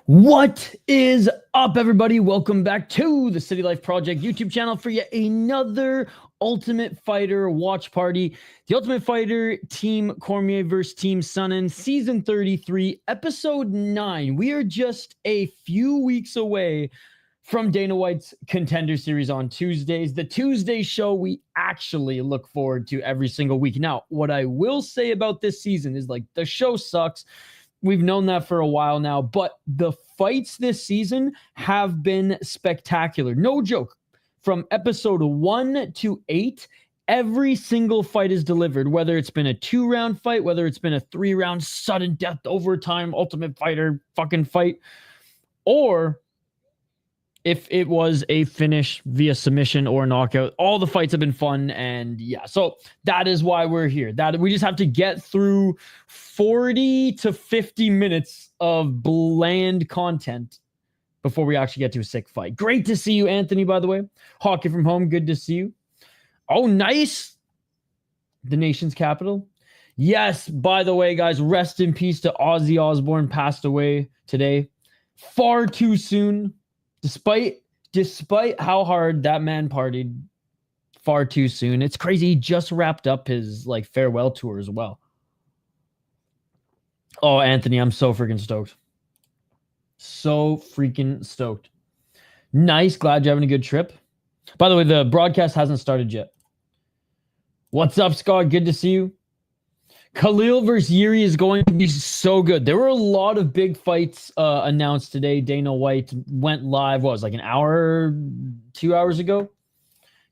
What is up, everybody? Welcome back to the City Life Project YouTube channel for yet another Ultimate Fighter watch party. The Ultimate Fighter Team Cormier versus Team Sonnen, Season 33, Episode 9. We are just a few weeks away from Dana White's Contender Series on Tuesdays. The Tuesday show we actually look forward to every single week. Now, what I will say about this season is, like, the show sucks. We've known that for a while now, but the fights this season have been spectacular. No joke. From episode 1 to 8, every single fight is delivered, whether it's been a 2-round fight, whether it's been a 3-round sudden death overtime Ultimate Fighter fucking fight, or if it was a finish via submission or knockout. All the fights have been fun, and yeah, so that is why we're here. That we just have to get through 40 to 50 minutes of bland content before we actually get to a sick fight. Great to see you, Anthony, by the way. Hockey from home, good to see you. Oh, nice. The nation's capital. Yes, by the way, guys, rest in peace to Ozzy Osbourne, passed away today. Far too soon. Despite how hard that man partied, far too soon. It's crazy. He just wrapped up his farewell tour as well. Oh, Anthony, I'm so freaking stoked. So freaking stoked. Nice. Glad you're having a good trip. By the way, the broadcast hasn't started yet. What's up, Scott? Good to see you. Khalil versus Yuri is going to be so good. There were a lot of big fights announced today. Dana White went live, what was like an hour, 2 hours ago?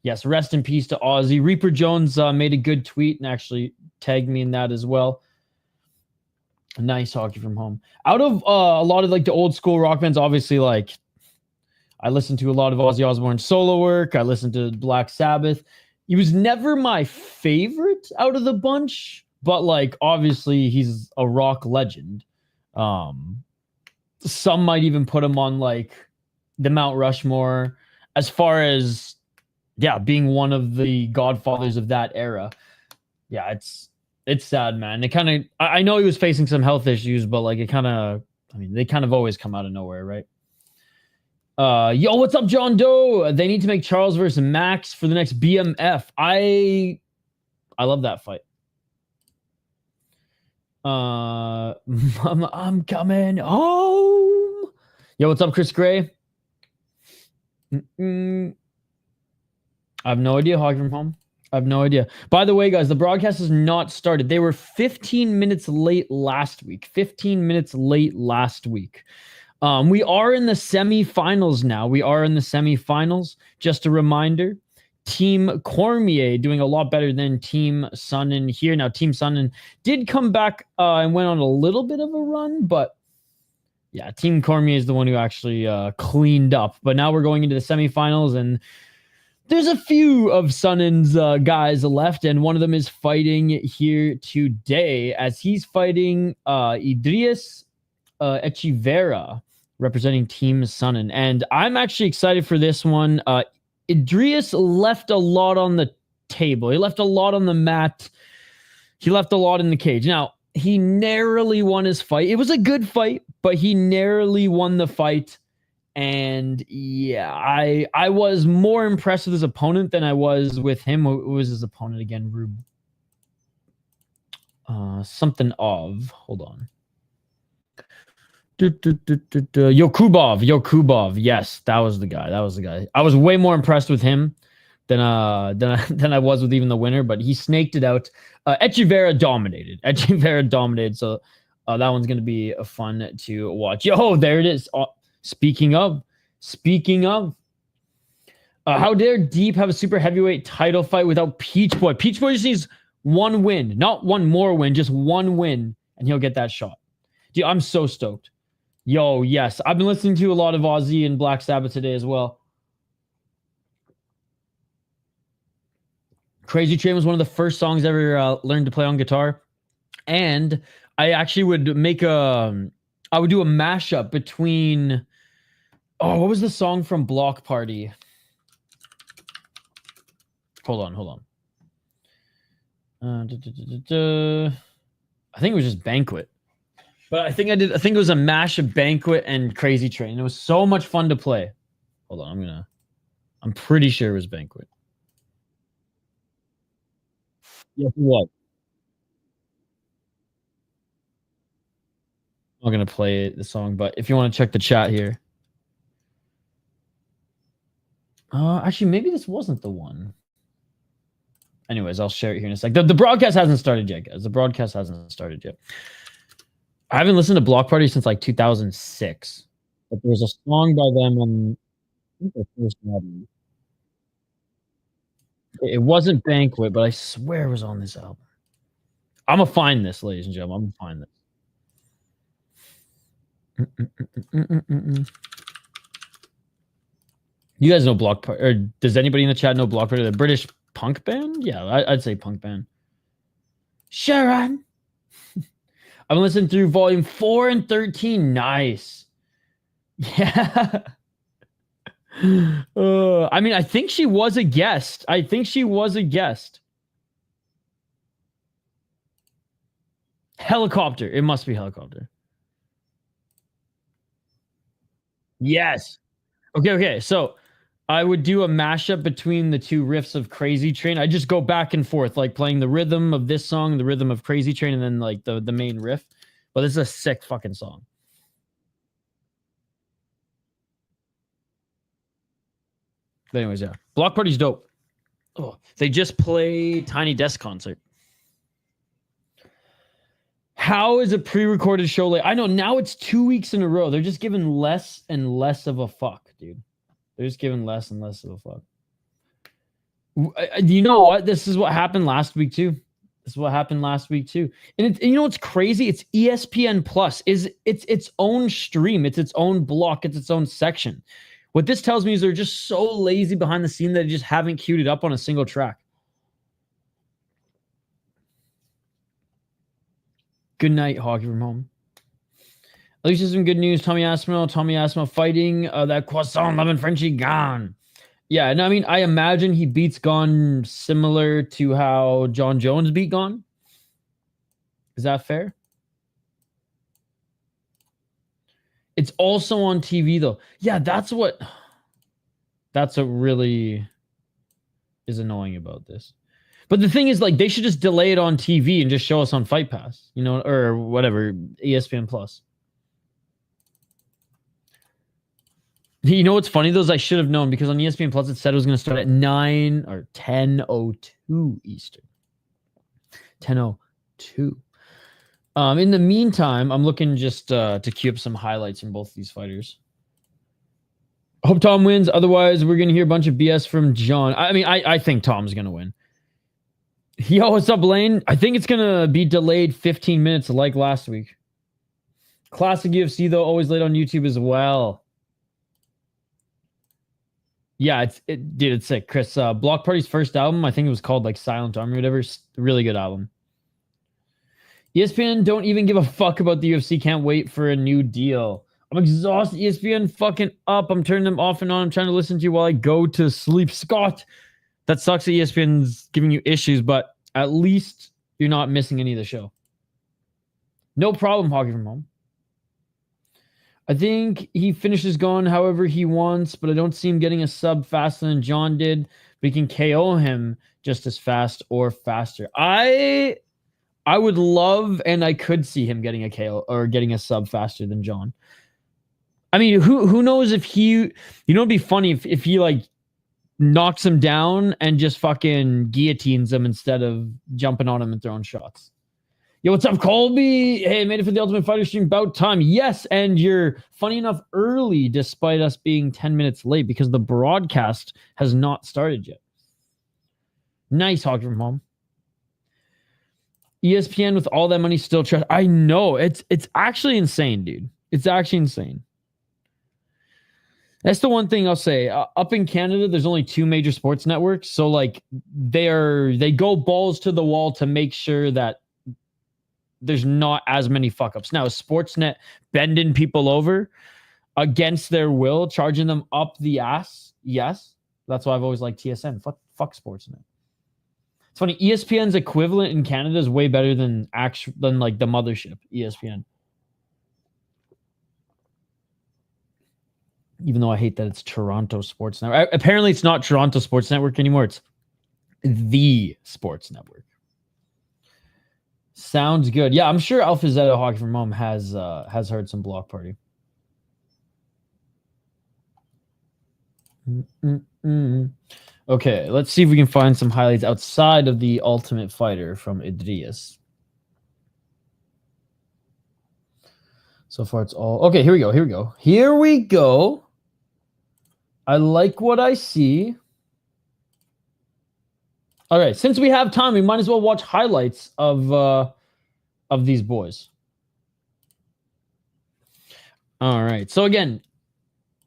Yes, rest in peace to Ozzy. Reaper Jones made a good tweet and actually tagged me in that as well. Nice hockey from home. Out of a lot of the old school rock bands, obviously, I listened to a lot of Ozzy Osbourne solo work. I listened to Black Sabbath. He was never my favorite out of the bunch. But obviously he's a rock legend. Some might even put him on the Mount Rushmore as far as being one of the godfathers of that era. Yeah, it's sad, man. It kind of, I know he was facing some health issues, but they kind of always come out of nowhere, right? Yo, what's up, John Doe? They need to make Charles versus Max for the next BMF. I love that fight. I'm coming home. Yo, what's up, Chris Gray? I have no idea. Hockey from home. I have no idea. By the way, guys, the broadcast has not started. They were 15 minutes late last week. 15 minutes late last week. We are in the semifinals now. We are in the semifinals. Just a reminder. Team Cormier doing a lot better than Team Sonnen here. Now, Team Sonnen did come back and went on a little bit of a run, but yeah, Team Cormier is the one who actually cleaned up. But now we're going into the semifinals, and there's a few of Sonnen's guys left, and one of them is fighting here today as he's fighting Idiris Alibi, representing Team Sonnen. And I'm actually excited for this one. Idiris left a lot on the table. He left a lot on the mat. He left a lot in the cage. Now, he narrowly won his fight. It was a good fight, but he narrowly won the fight. And yeah, I was more impressed with his opponent than I was with him. Who was his opponent again? Something of. Hold on. Yokubov. Yes, that was the guy. I was way more impressed with him than I was with even the winner, but he snaked it out. Echeverria dominated. So that one's gonna be fun to watch. Yo, there it is. Speaking of, how dare Deep have a super heavyweight title fight without Peach Boy? Peach Boy just needs one win, not one more win, just one win, and he'll get that shot. Dude, I'm so stoked. Yo, yes. I've been listening to a lot of Ozzy and Black Sabbath today as well. Crazy Train was one of the first songs I ever learned to play on guitar. And I actually would make I would do a mashup between, what was the song from Block Party? Hold on. I think it was just Banquet. But I think it was a mash of Banquet and Crazy Train. It was so much fun to play. Hold on, I'm pretty sure it was Banquet. Yes, what? I'm not gonna play the song, but if you want to check the chat here. Actually, maybe this wasn't the one. Anyways, I'll share it here in a sec. The broadcast hasn't started yet, guys. The broadcast hasn't started yet. I haven't listened to Block Party since like 2006. But there was a song by them on the first album. It wasn't Banquet, but I swear it was on this album. I'm gonna find this, ladies and gentlemen. I'm gonna find this. You guys know Block Party, or does anybody in the chat know Block Party? The British punk band? Yeah, I'd say punk band. Sharon. I'm listening through volume 4 and 13. Nice. Yeah. I mean, I think she was a guest. Helicopter. It must be Helicopter. Yes. Okay. So I would do a mashup between the two riffs of Crazy Train. I just go back and forth, like playing the rhythm of this song, the rhythm of Crazy Train, and then like the main riff. But this is a sick fucking song. But anyways, yeah. Block Party's dope. Oh, they just played Tiny Desk concert. How is a pre-recorded show late? I know now it's 2 weeks in a row. They're just giving less and less of a fuck, dude. They're just giving less and less of a fuck. You know what? This is what happened last week too. And you know what's crazy? It's ESPN Plus. It's its own stream. It's its own block. It's its own section. What this tells me is they're just so lazy behind the scene that they just haven't queued it up on a single track. Good night, Hockey from Home. At least there's some good news. Tommy Aspinall fighting that croissant lemon Frenchie gone. Yeah, and I mean, I imagine he beats Gone similar to how John Jones beat Gone. Is that fair? It's also on TV though. Yeah, that's what really is annoying about this. But the thing is, like, they should just delay it on TV and just show us on Fight Pass, you know, or whatever, ESPN Plus. You know what's funny, though, is I should have known, because on ESPN Plus it said it was going to start at 9 or 10:02 Eastern. 10:02. In the meantime, I'm looking just to queue up some highlights from both of these fighters. Hope Tom wins. Otherwise, we're going to hear a bunch of BS from John. I mean, I think Tom's going to win. Yo, what's up, Lane? I think it's going to be delayed 15 minutes like last week. Classic UFC, though, always late on YouTube as well. Yeah, it's sick. Chris, Block Party's first album, I think it was called like Silent Army or whatever. Really good album. ESPN don't even give a fuck about the UFC. Can't wait for a new deal. I'm exhausted. ESPN fucking up. I'm turning them off and on. I'm trying to listen to you while I go to sleep. Scott, that sucks that ESPN's giving you issues, but at least you're not missing any of the show. No problem, Hockey from Home. I think he finishes Gone however he wants, but I don't see him getting a sub faster than John did. But he can KO him just as fast or faster. I would love, and I could see him getting a KO or getting a sub faster than John. I mean, who knows if he, you know, it'd be funny if he like knocks him down and just fucking guillotines him instead of jumping on him and throwing shots. Yo, what's up, Colby? Hey, made it for the Ultimate Fighter stream about time. Yes, and you're funny enough early despite us being 10 minutes late because the broadcast has not started yet. Nice, Hockey from Home. ESPN with all that money still trust. I know. It's actually insane, dude. It's actually insane. That's the one thing I'll say. Up in Canada, there's only 2 major sports networks. So, like, they go balls to the wall to make sure that there's not as many fuck-ups. Now, Sportsnet bending people over against their will, charging them up the ass. Yes. That's why I've always liked TSN. Fuck Sportsnet. It's funny. ESPN's equivalent in Canada is way better than like the mothership, ESPN. Even though I hate that it's Toronto Sports Network. Apparently, it's not Toronto Sports Network anymore. It's the Sports Network. Sounds good. Yeah, I'm sure Alpha Zeta Hockey from Home has heard some Block Party. Okay, let's see if we can find some highlights outside of the Ultimate Fighter from Idiris. So far, it's all... Okay, here we go. Here we go. Here we go. I like what I see. All right, since we have time, we might as well watch highlights of these boys. All right. So again,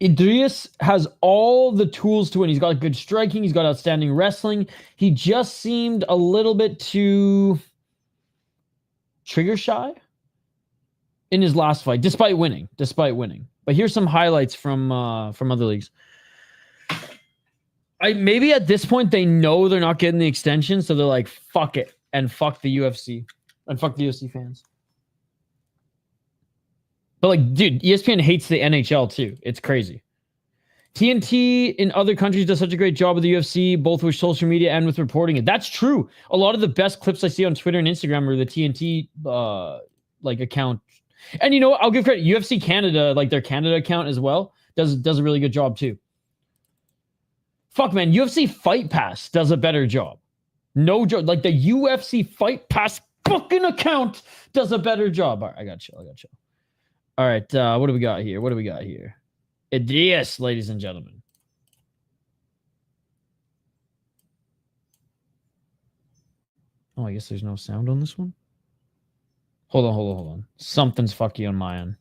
Idiris has all the tools to win. He's got good striking. He's got outstanding wrestling. He just seemed a little bit too trigger shy in his last fight, despite winning. But here's some highlights from other leagues. Maybe at this point they know they're not getting the extension, so they're like, fuck it, and fuck the UFC. And fuck the UFC fans. But like, dude, ESPN hates the NHL too. It's crazy. TNT in other countries does such a great job with the UFC, both with social media and with reporting it. That's true. A lot of the best clips I see on Twitter and Instagram are the TNT like account. And you know what? I'll give credit. UFC Canada, like their Canada account as well, does a really good job too. Fuck, man. UFC Fight Pass does a better job. No joke. Like the UFC Fight Pass fucking account does a better job. All right, I got you. All right, what do we got here? Idiris, ladies and gentlemen. Oh, I guess there's no sound on this one. Hold on. Something's fucky on my end.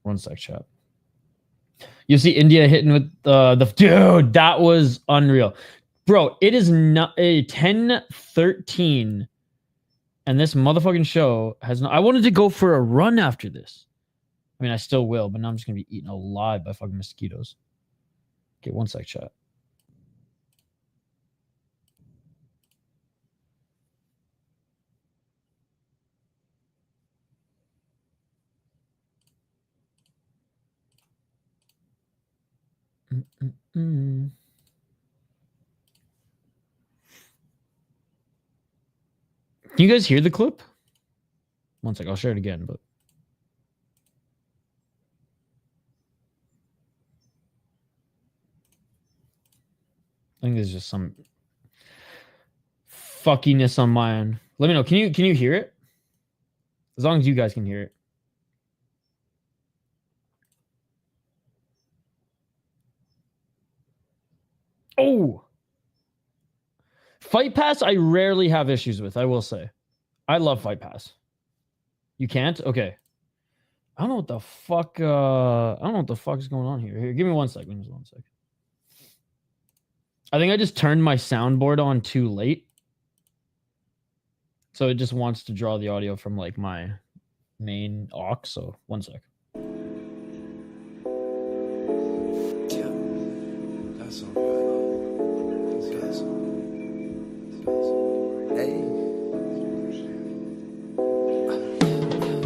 One sec, chat. You see India hitting with the dude. That was unreal, bro. It is not a 10-13, and this motherfucking show has not. I wanted to go for a run after this. I mean, I still will, but now I'm just gonna be eaten alive by fucking mosquitoes. Okay, one sec, chat. Can you guys hear the clip? One sec, I'll share it again, but I think there's just some fuckiness on my end. Let me know. Can you hear it? As long as you guys can hear it. Oh, Fight Pass, I rarely have issues with, I will say. I love Fight Pass. You can't? Okay. I don't know what the fuck is going on here. Here, give me 1 second. Just 1 second. I think I just turned my soundboard on too late. So it just wants to draw the audio from like my main aux. So 1 sec. That's all right.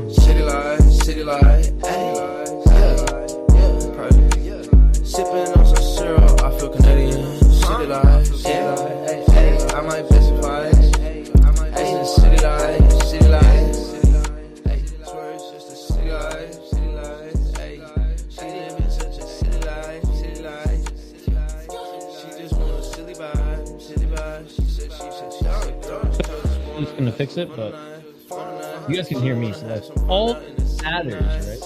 City light, sipping on some syrup, I feel Canadian. City light, I might specify. City light, swear it's just a city light. She live in such a city light. She just want a silly vibe. She said I'm just gonna fix it, but you guys can hear me, so that's all that matters, right?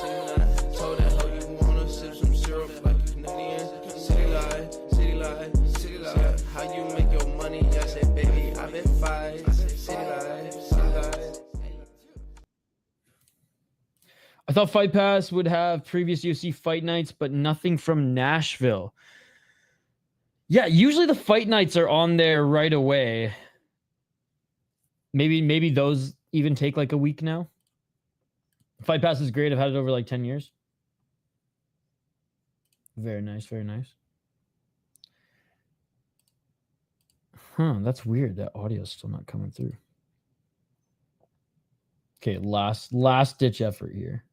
How you make your money? I said, baby, I've been fight. I thought Fight Pass would have previous UFC fight nights, but nothing from Nashville. Yeah, usually the fight nights are on there right away. Maybe those even take like a week now. Fight Pass is great. I've had it over like 10 years. Very nice. Huh, that's weird. That audio is still not coming through. Okay, last ditch effort here.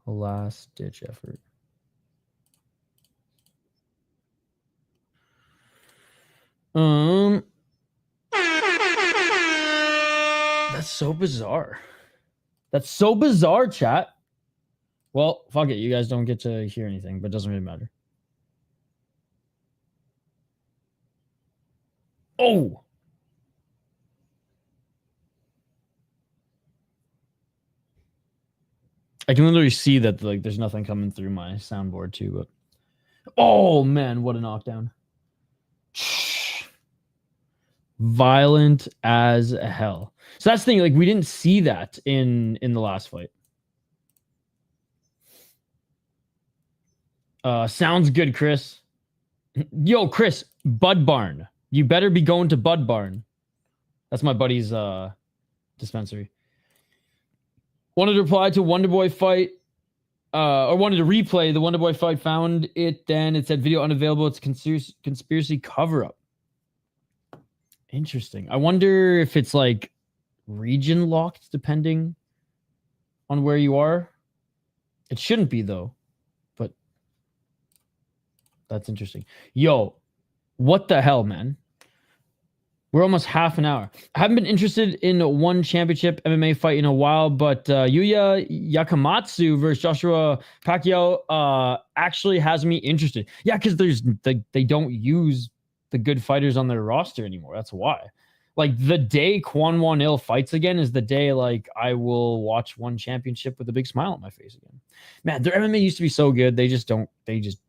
Last ditch effort. That's so bizarre. That's so bizarre, chat. Well, fuck it. You guys don't get to hear anything, but it doesn't really matter. Oh! I can literally see that like there's nothing coming through my soundboard too, but oh man, what a knockdown. Violent as hell. So that's the thing, like we didn't see that in the last fight. Sounds good, Chris. Yo, Chris, Bud Barn. You better be going to Bud Barn. That's my buddy's dispensary. Wanted to reply to Wonderboy fight, or wanted to replay the Wonderboy fight. Found it, then it said video unavailable. It's conspiracy cover-up. Interesting. I wonder if it's like region locked depending on where you are. It shouldn't be though, but that's interesting. Yo, what the hell, man? We're almost half an hour. I haven't been interested in one championship MMA fight in a while, but Yuya Yakamatsu versus Joshua Pacquiao actually has me interested. Yeah, because they don't use the good fighters on their roster anymore. That's why. Like the day Kwon Won-il fights again is the day like I will watch one championship with a big smile on my face again. Man, their MMA used to be so good. They just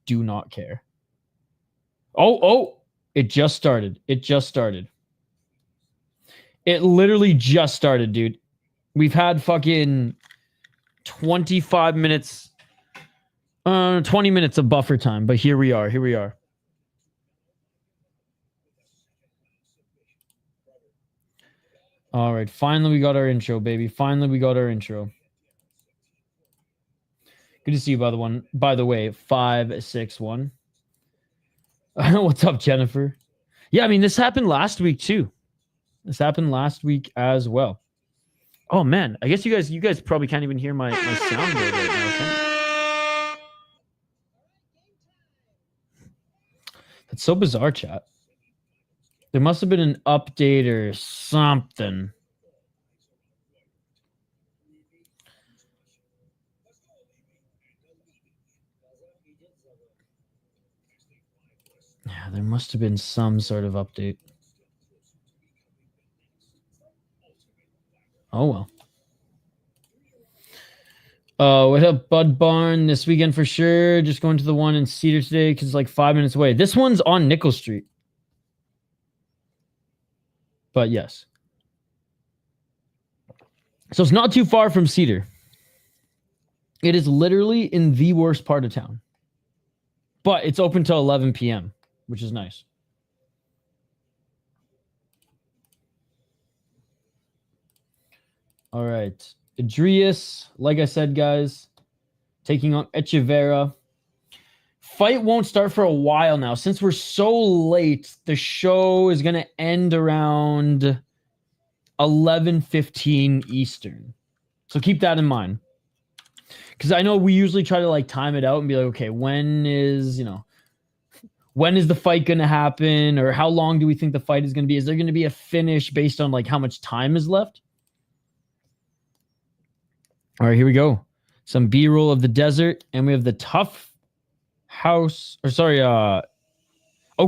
do not care. Oh, it just started. It literally just started, dude. We've had fucking 25 minutes, 20 minutes of buffer time, but here we are. All right, finally we got our intro, baby. Finally we got our intro. Good to see you, by the way, 561. What's up, Jennifer? Yeah, I mean, this happened last week too. This happened last week as well. Oh man, I guess you guys probably can't even hear my soundboard right now, can you? That's so bizarre, chat. There must have been an update or something. Yeah, there must have been some sort of update. Oh well. What up, Bud Barn? This weekend for sure. Just going to the one in Cedar today because it's like 5 minutes away. This one's on Nickel Street. But yes. So it's not too far from Cedar. It is literally in the worst part of town. But it's open till 11 p.m., which is nice. All right. Idiris, like I said, guys, taking on Echeverria. Fight won't start for a while now. Since we're so late, the show is going to end around 11:15 Eastern. So keep that in mind. Because I know we usually try to like time it out and be like, okay, when is the fight going to happen? Or how long do we think the fight is going to be? Is there going to be a finish based on like how much time is left? All right, here we go. Some B-roll of the desert. And we have the TUF house. Or sorry,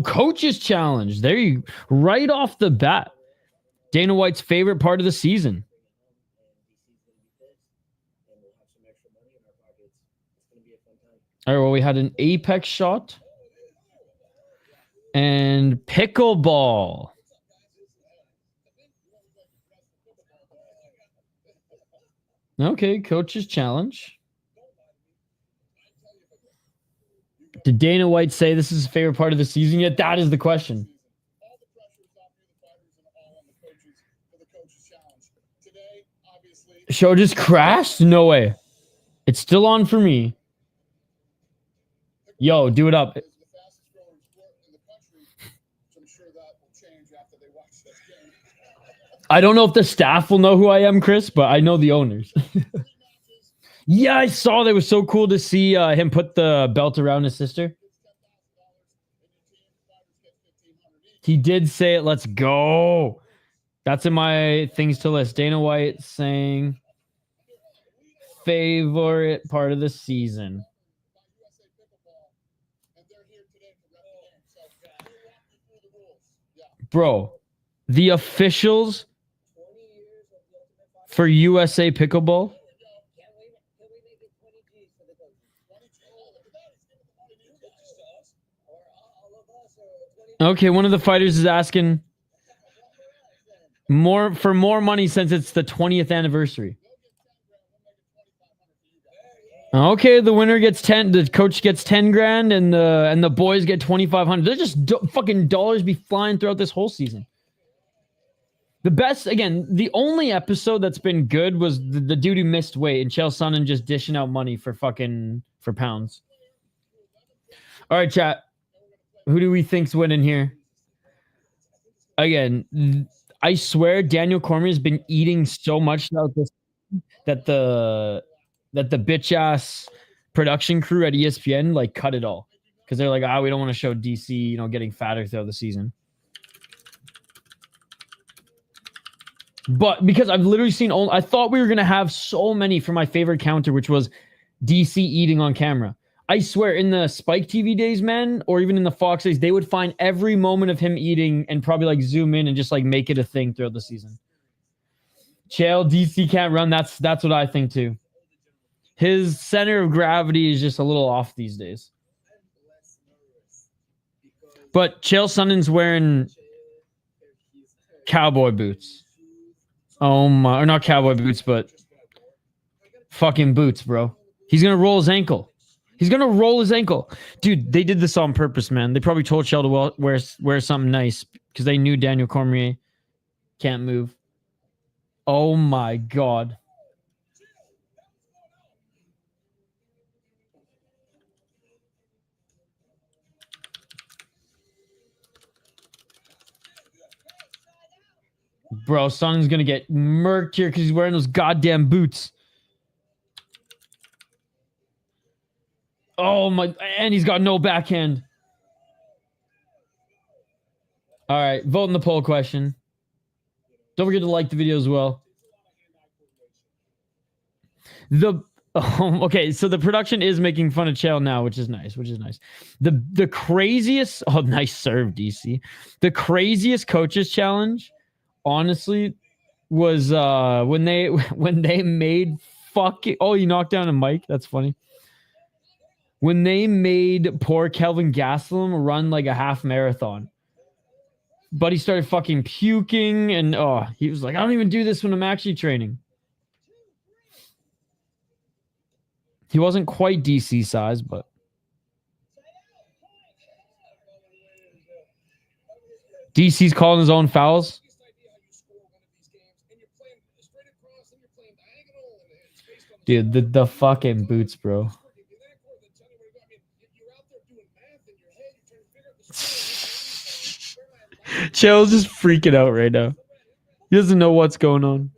coach's challenge. There you right off the bat. Dana White's favorite part of the season. All right, well, we had an apex shot. And pickleball. Okay, coach's challenge. Did Dana White say this is his favorite part of the season yet? That is the question. Show just crashed? No way. It's still on for me. Yo, do it up. I don't know if the staff will know who I am, Chris, but I know the owners. Yeah, I saw that. It was so cool to see him put the belt around his sister. He did say it. Let's go. That's in my things to list. Dana White saying favorite part of the season. Bro, the officials for USA Pickleball. Okay, one of the fighters is asking more money since it's the 20th anniversary. Okay, the winner gets 10, the coach gets 10 grand, and the boys get 2,500. They're just fucking dollars be flying throughout this whole season. The best, again, the only episode that's been good was the dude who missed weight and Chael Sonnen just dishing out money for pounds. All right, chat. Who do we think's winning here? Again, I swear Daniel Cormier has been eating so much now that the bitch ass production crew at ESPN like cut it all because they're like, we don't want to show DC, getting fatter throughout the season. But because I've literally seen, I thought we were gonna have so many for my favorite counter, which was DC eating on camera. I swear, in the Spike TV days, man, or even in the Fox days, they would find every moment of him eating and probably like zoom in and just like make it a thing throughout the season. Chael, DC can't run. That's what I think too. His center of gravity is just a little off these days. But Chael Sonnen's wearing cowboy boots. Oh my, or not cowboy boots, but fucking boots, bro. He's gonna roll his ankle. He's gonna roll his ankle. Dude, they did this on purpose, man. They probably told Chael to wear something nice because they knew Daniel Cormier can't move. Oh my God. Bro, Sonnen's gonna get murked here because he's wearing those goddamn boots. Oh my, and he's got no backhand. All right, vote in the poll question. Don't forget to like the video as well. Okay, so the production is making fun of Chael now, which is nice, The craziest, nice serve, DC. The craziest coaches challenge, honestly, was when they made fucking, you knocked down a mic. That's funny. When they made poor Kelvin Gastelum run like a half marathon. But he started fucking puking and he was like, I don't even do this when I'm actually training. He wasn't quite DC size, but DC's calling his own fouls. Dude, the fucking boots, bro. Chael's just freaking out right now. He doesn't know what's going on.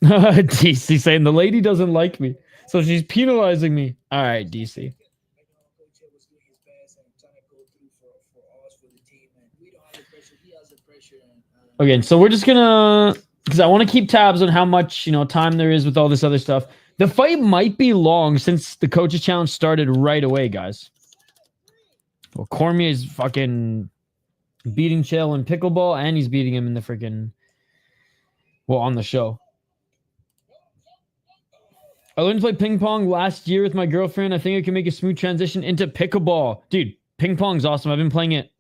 DC saying the lady doesn't like me, so she's penalizing me. All right, DC. Okay, so we're just gonna, because I want to keep tabs on how much time there is with all this other stuff. The fight might be long since the coaches challenge started right away, guys. Well, Cormier is fucking beating Chael in pickleball, and he's beating him in the freaking, on the show. I learned to play ping pong last year with my girlfriend. I think I can make a smooth transition into pickleball. Dude, ping pong's awesome. I've been playing it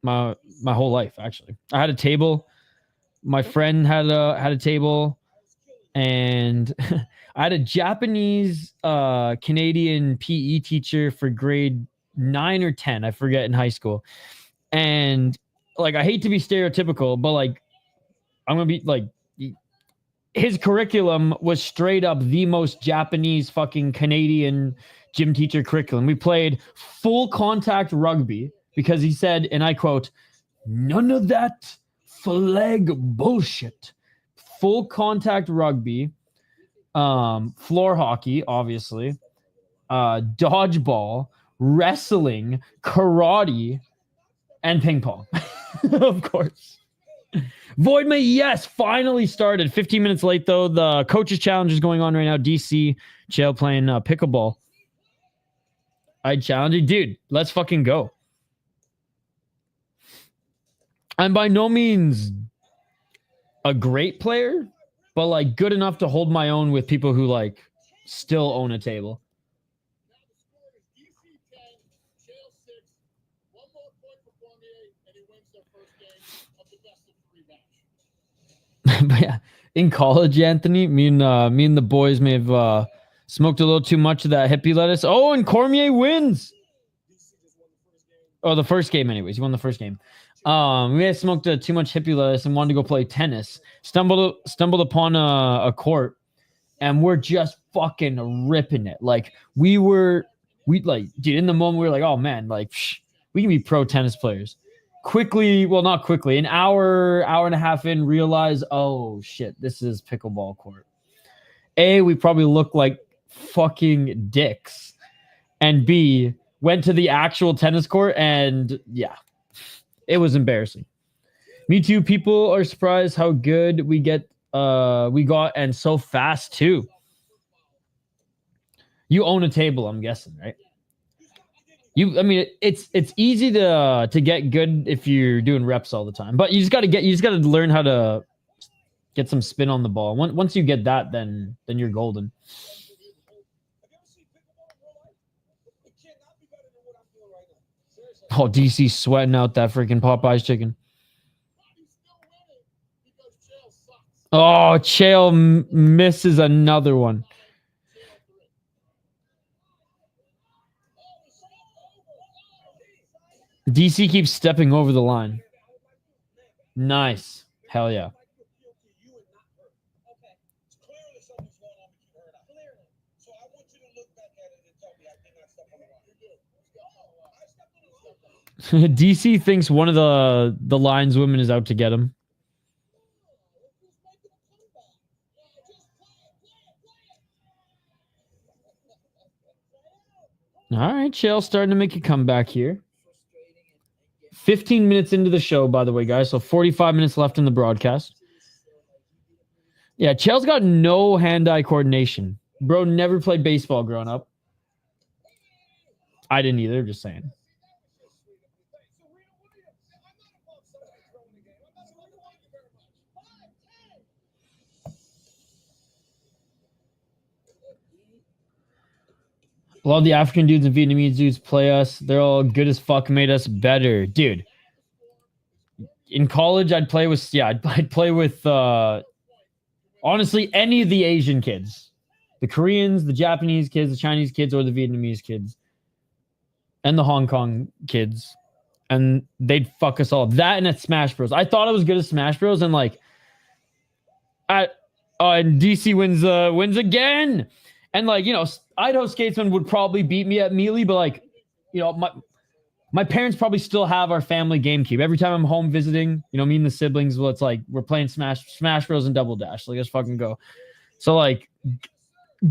my whole life, actually. I had a table. My friend had a table, and I had a Japanese Canadian PE teacher for grade 9 or 10, I forget, in high school. And like, I hate to be stereotypical, but like, I'm gonna be like, his curriculum was straight up the most Japanese fucking Canadian gym teacher curriculum. We played full contact rugby because he said, and I quote, "None of that flag bullshit." Full contact rugby, floor hockey, obviously, dodgeball, wrestling, karate, and ping pong. Of course. Void Mate, yes, finally started. 15 minutes late, though. The coaches challenge is going on right now. DC, Chael playing pickleball. I challenge you. Dude, let's fucking go. I'm by no means a great player, but like good enough to hold my own with people who like still own a table. But yeah, in college, Anthony, me and the boys may have smoked a little too much of that hippie lettuce. Oh, and Cormier wins. Oh, the first game, anyways. He won the first game. We had smoked too much hippie lettuce and wanted to go play tennis. Stumbled upon a court, and we're just fucking ripping it. Like we like, dude, in the moment we were like, oh man, like we can be pro tennis players. Quickly, well, not quickly, an hour and a half in, realize, oh shit, this is pickleball court. A, we probably look like fucking dicks, and B, went to the actual tennis court, and yeah, it was embarrassing. Me too. People are surprised how good we got, and so fast too. You own a table, I'm guessing, right? I mean, it's easy to get good if you're doing reps all the time, but you just got to learn how to get some spin on the ball. Once you get that, then you're golden. Oh, DC sweating out that freaking Popeye's chicken. Oh, Chael misses another one. DC keeps stepping over the line. Nice. Hell yeah. DC thinks one of the lineswomen is out to get him. All right, Chael starting to make a comeback here. 15 minutes into the show, by the way, guys. So 45 minutes left in the broadcast. Yeah, Chael's got no hand-eye coordination. Bro never played baseball growing up. I didn't either, just saying. A lot of the African dudes and Vietnamese dudes play us. They're all good as fuck, made us better. Dude, in college, I'd play with honestly, any of the Asian kids. The Koreans, the Japanese kids, the Chinese kids, or the Vietnamese kids. And the Hong Kong kids. And they'd fuck us all. That and at Smash Bros. I thought I was good at Smash Bros. And like, and DC wins again. And like, you know, Idaho Skatesman would probably beat me at Melee, but like, you know, my parents probably still have our family GameCube. Every time I'm home visiting, you know, me and the siblings, well, it's like we're playing Smash Bros. And Double Dash. Like, let's fucking go. So like,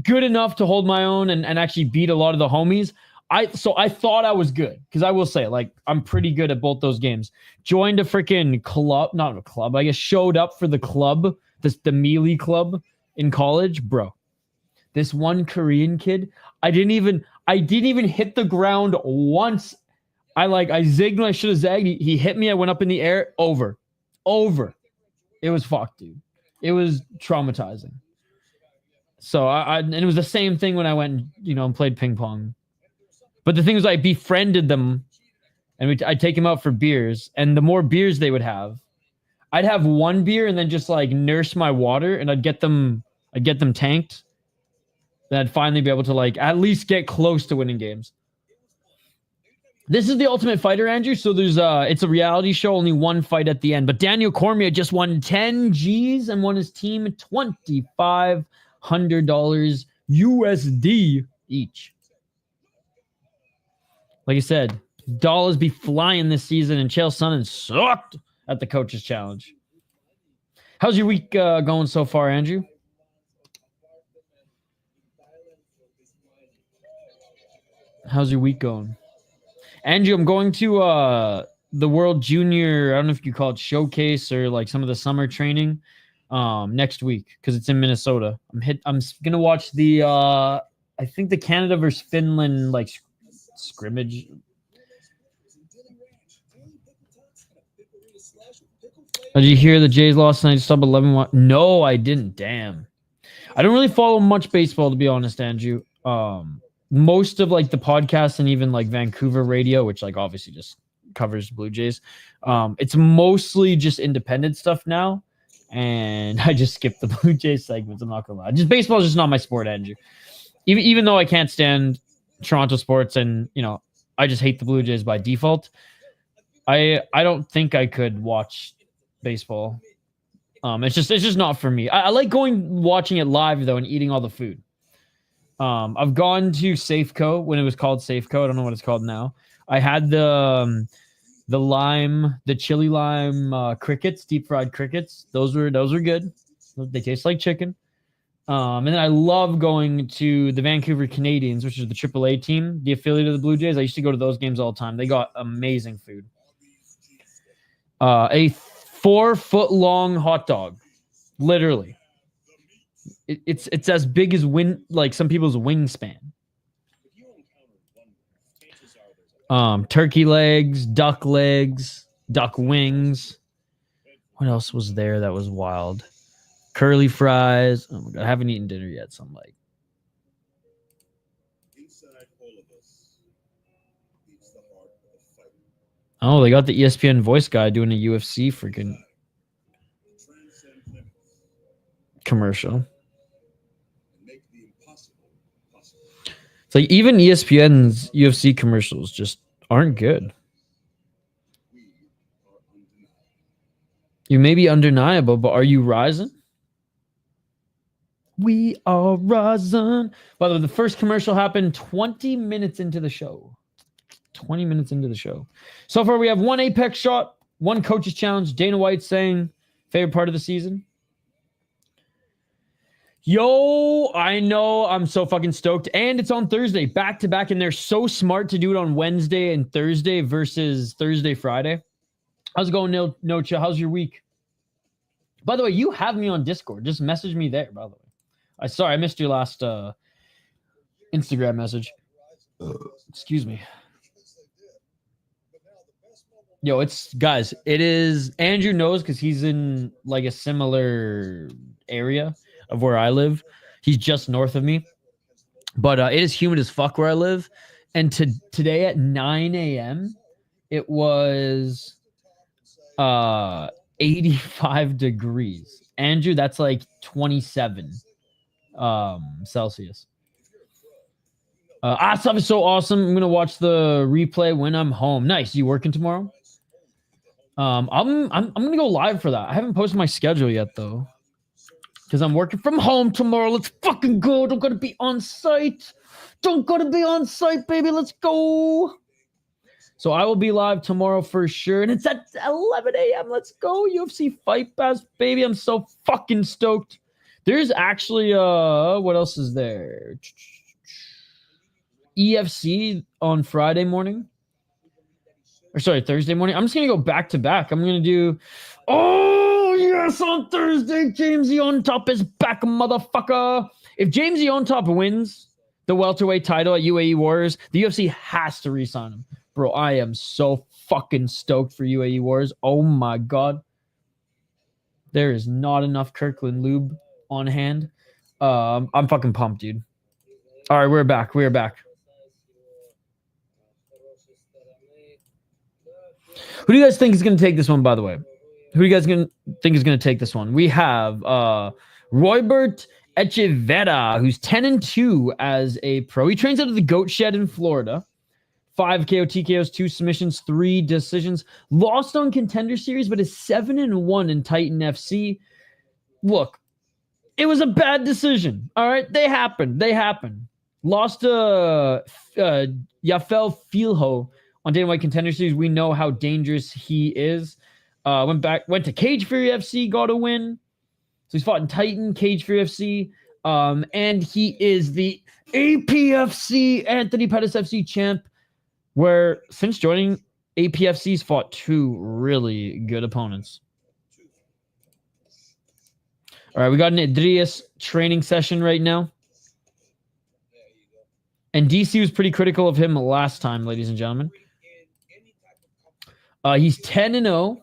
good enough to hold my own and actually beat a lot of the homies. I thought I was good because I will say, like, I'm pretty good at both those games. Joined a freaking club, not a club, I guess showed up for the club, the Melee club in college, bro. This one Korean kid, I didn't even hit the ground once. I zigged when I should have zagged. He hit me. I went up in the air. Over. It was fucked, dude. It was traumatizing. So and it was the same thing when I went, you know, and played ping pong. But the thing was, I befriended them, and I'd take them out for beers. And the more beers they would have, I'd have one beer and then just like nurse my water, and I'd get them tanked. Then I'd finally be able to like at least get close to winning games. This is the Ultimate Fighter, Andrew. So there's it's a reality show, only one fight at the end. But Daniel Cormier just won 10 G's and won his team $2,500 USD each. Like I said, dollars be flying this season, and Chael Sonnen sucked at the Coaches Challenge. How's your week going so far, Andrew? How's your week going? Andrew, I'm going to the World Junior, I don't know if you call it showcase or like some of the summer training next week because it's in Minnesota. I'm gonna watch the I think the Canada versus Finland like scrimmage. Did you hear the Jays lost tonight? Sub 11. No, I didn't. Damn. I don't really follow much baseball, to be honest, Andrew. Most of like the podcasts and even like Vancouver radio, which like obviously just covers Blue Jays. It's mostly just independent stuff now. And I just skipped the Blue Jays segments. I'm not gonna lie. Just baseball is just not my sport, Andrew. Even though I can't stand Toronto sports and I just hate the Blue Jays by default. I don't think I could watch baseball. It's just not for me. I like watching it live though and eating all the food. I've gone to Safeco when it was called Safeco. I don't know what it's called now. I had the chili lime crickets, deep fried crickets. Those were good. They taste like chicken. And then I love going to the Vancouver Canadians, which is the AAA team, the affiliate of the Blue Jays. I used to go to those games all the time. They got amazing food. A 4-foot long hot dog, literally. It's as big as some people's wingspan. Turkey legs, duck wings. What else was there that was wild? Curly fries. Oh my God, I haven't eaten dinner yet, so I'm like. Oh, they got the ESPN voice guy doing a UFC freaking commercial. It's like even ESPN's UFC commercials just aren't good. You may be undeniable, but are you rising? We are rising. By the way, the first commercial happened 20 minutes into the show. 20 minutes into the show. So far, we have one Apex shot, one Coaches Challenge. Dana White saying, favorite part of the season? Yo, I know. I'm so fucking stoked. And it's on Thursday, back to back. And they're so smart to do it on Wednesday and Thursday versus Thursday, Friday. How's it going, Nocha? How's your week? By the way, you have me on Discord. Just message me there, by the way. Sorry, I missed your last Instagram message. Excuse me. Yo, it is Andrew knows because he's in like a similar area of where I live. He's just north of me. But it is humid as fuck where I live. And today at 9 a.m., it was 85 degrees. Andrew, that's like 27 Celsius. Stuff is so awesome. I'm gonna watch the replay when I'm home. Nice. You working tomorrow? I'm gonna go live for that. I haven't posted my schedule yet though, because I'm working from home tomorrow. Let's fucking go. Don't gotta be on site. Don't gotta be on site, baby. Let's go. So I will be live tomorrow for sure, and it's at 11 a.m. Let's go. UFC Fight Pass, baby. I'm so fucking stoked. There's actually what else is there? EFC on Friday morning. Or sorry, Thursday morning. I'm just going to go back to back. I'm going to do, oh, yes, on Thursday, Jamesy on top is back, motherfucker. If Jamesy on top wins the welterweight title at UAE Warriors, the UFC has to re-sign him. Bro, I am so fucking stoked for UAE Warriors. Oh, my God. There is not enough Kirkland lube on hand. I'm fucking pumped, dude. All right, we're back. We're back. Who do you guys think is going to take this one, by the way? Who do you guys think is going to take this one? We have Roybert Echerverria, who's 10-2 as a pro. He trains out of the Goat Shed in Florida. 5 KO TKOs, 2 submissions, 3 decisions. Lost on Contender Series, but is 7-1 in Titan FC. Look, it was a bad decision. All right, they happen. Lost to Yafel Filho on Dana White Contender Series. We know how dangerous he is. Went to Cage Fury FC, got a win. So he's fought in Titan, Cage Fury FC, and he is the APFC Anthony Pettis FC champ, where since joining APFC's fought 2 really good opponents. All right, we got an Idiris training session right now. And DC was pretty critical of him last time, ladies and gentlemen. He's 10-0.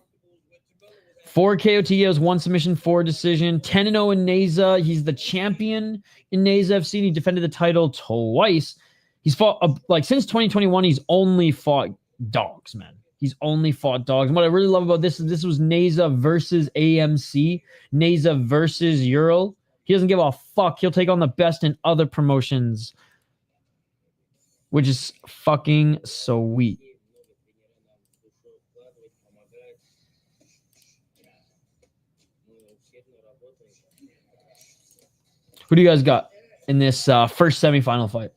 4 KO TKOs, 1 submission, 4 decision. 10-0 in Neza. He's the champion in Neza FC. And he defended the title twice. He's fought, since 2021, he's only fought dogs, man. He's only fought dogs. And what I really love about this is this was Neza versus AMC. Neza versus Ural. He doesn't give a fuck. He'll take on the best in other promotions, which is fucking sweet. Who do you guys got in this first semifinal fight?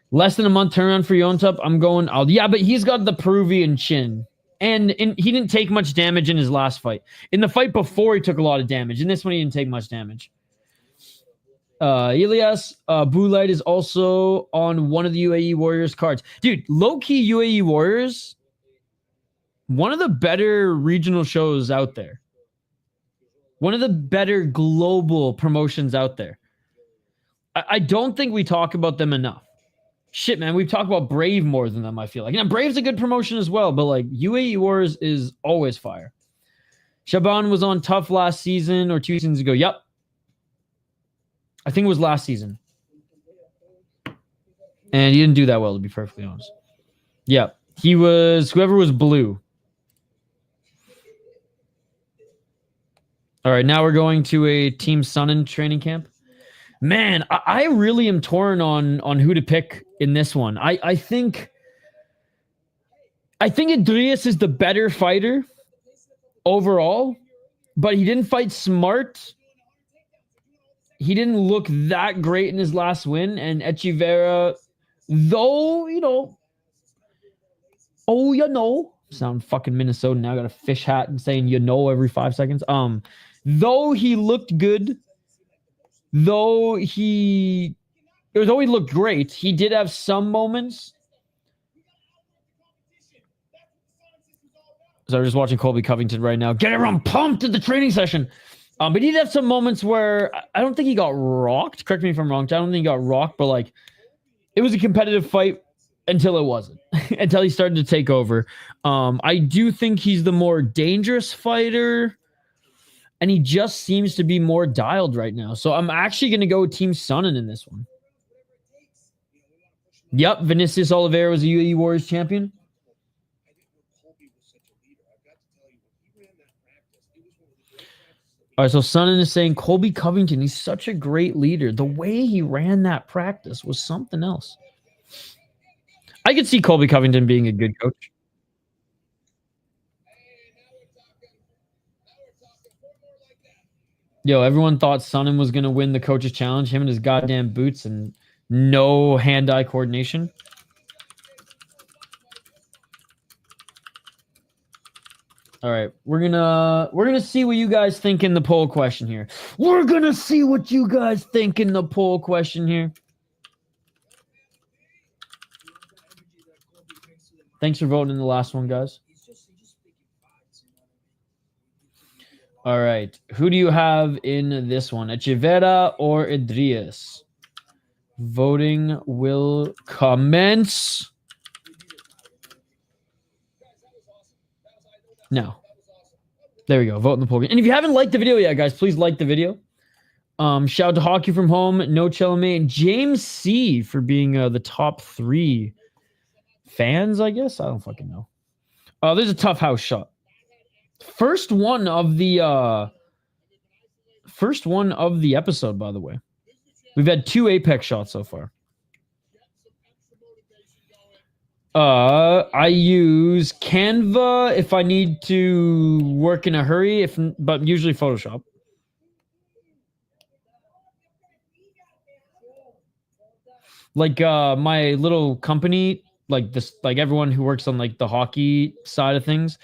Less than a month turnaround for Yontop. I'm going out. Yeah, but he's got the Peruvian chin. And he didn't take much damage in his last fight. In the fight before, he took a lot of damage. In this one, he didn't take much damage. Ilyas Boulite is also on one of the UAE Warriors cards. Dude, low-key UAE Warriors, one of the better regional shows out there. One of the better global promotions out there. I don't think we talk about them enough. Shit, man, we've talked about Brave more than them, I feel like. Brave's a good promotion as well, but like UAE Warriors is always fire. Shaban was on TUF last season or 2 seasons ago. Yep. I think it was last season. And he didn't do that well, to be perfectly honest. Yeah. He was whoever was blue. All right, now we're going to a Team Sonnen training camp. Man, I really am torn on who to pick in this one. I think Andreas is the better fighter overall, but he didn't fight smart. He didn't look that great in his last win, and Echeverria, though, sound fucking Minnesotan now. Got a fish hat and saying every 5 seconds. Though he looked good, though he looked great, he did have some moments. So I'm just watching Colby Covington right now. Get everyone pumped at the training session. But he did have some moments where I don't think he got rocked. Correct me if I'm wrong. I don't think he got rocked, but like it was a competitive fight until it wasn't. Until he started to take over. I do think he's the more dangerous fighter. And he just seems to be more dialed right now. So I'm actually going to go with Team Sonnen in this one. Yep, Vinicius Oliveira was a UAE Warriors champion. All right, so Sonnen is saying Colby Covington, he's such a great leader. The way he ran that practice was something else. I could see Colby Covington being a good coach. Yo, everyone thought Sonnen was going to win the coach's challenge. Him and his goddamn boots and no hand-eye coordination. All right, we're gonna see what you guys think in the poll question here. We're gonna see what you guys think in the poll question here. Thanks for voting in the last one, guys. All right. Who do you have in this one? Echeverria or Idiris? Voting will commence. No. There we go. Vote in the poll. And if you haven't liked the video yet, guys, please like the video. Shout out to Hockey from Home, No Chelame, and James C. for being the top 3 fans, I guess. I don't fucking know. There's a tough house shot. First one of the episode, by the way. We've had 2 Apex shots so far. I use Canva if I need to work in a hurry, but usually Photoshop. Like my little company, like everyone who works on like the hockey side of things,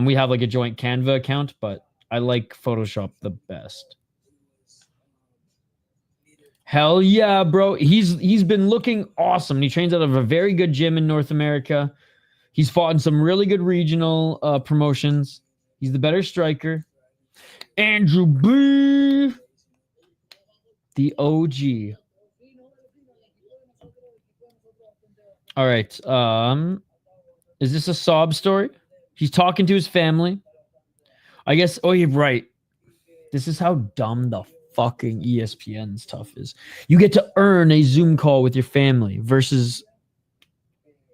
we have like a joint Canva account, but I like Photoshop the best. Hell yeah, bro. He's been looking awesome. He trains out of a very good gym in North America. He's fought in some really good regional promotions. He's the better striker. Andrew B, the OG. All right. Is this a sob story? He's talking to his family. I guess. Oh, you're right. This is how dumb the fucking ESPN's TUF is. You get to earn a Zoom call with your family versus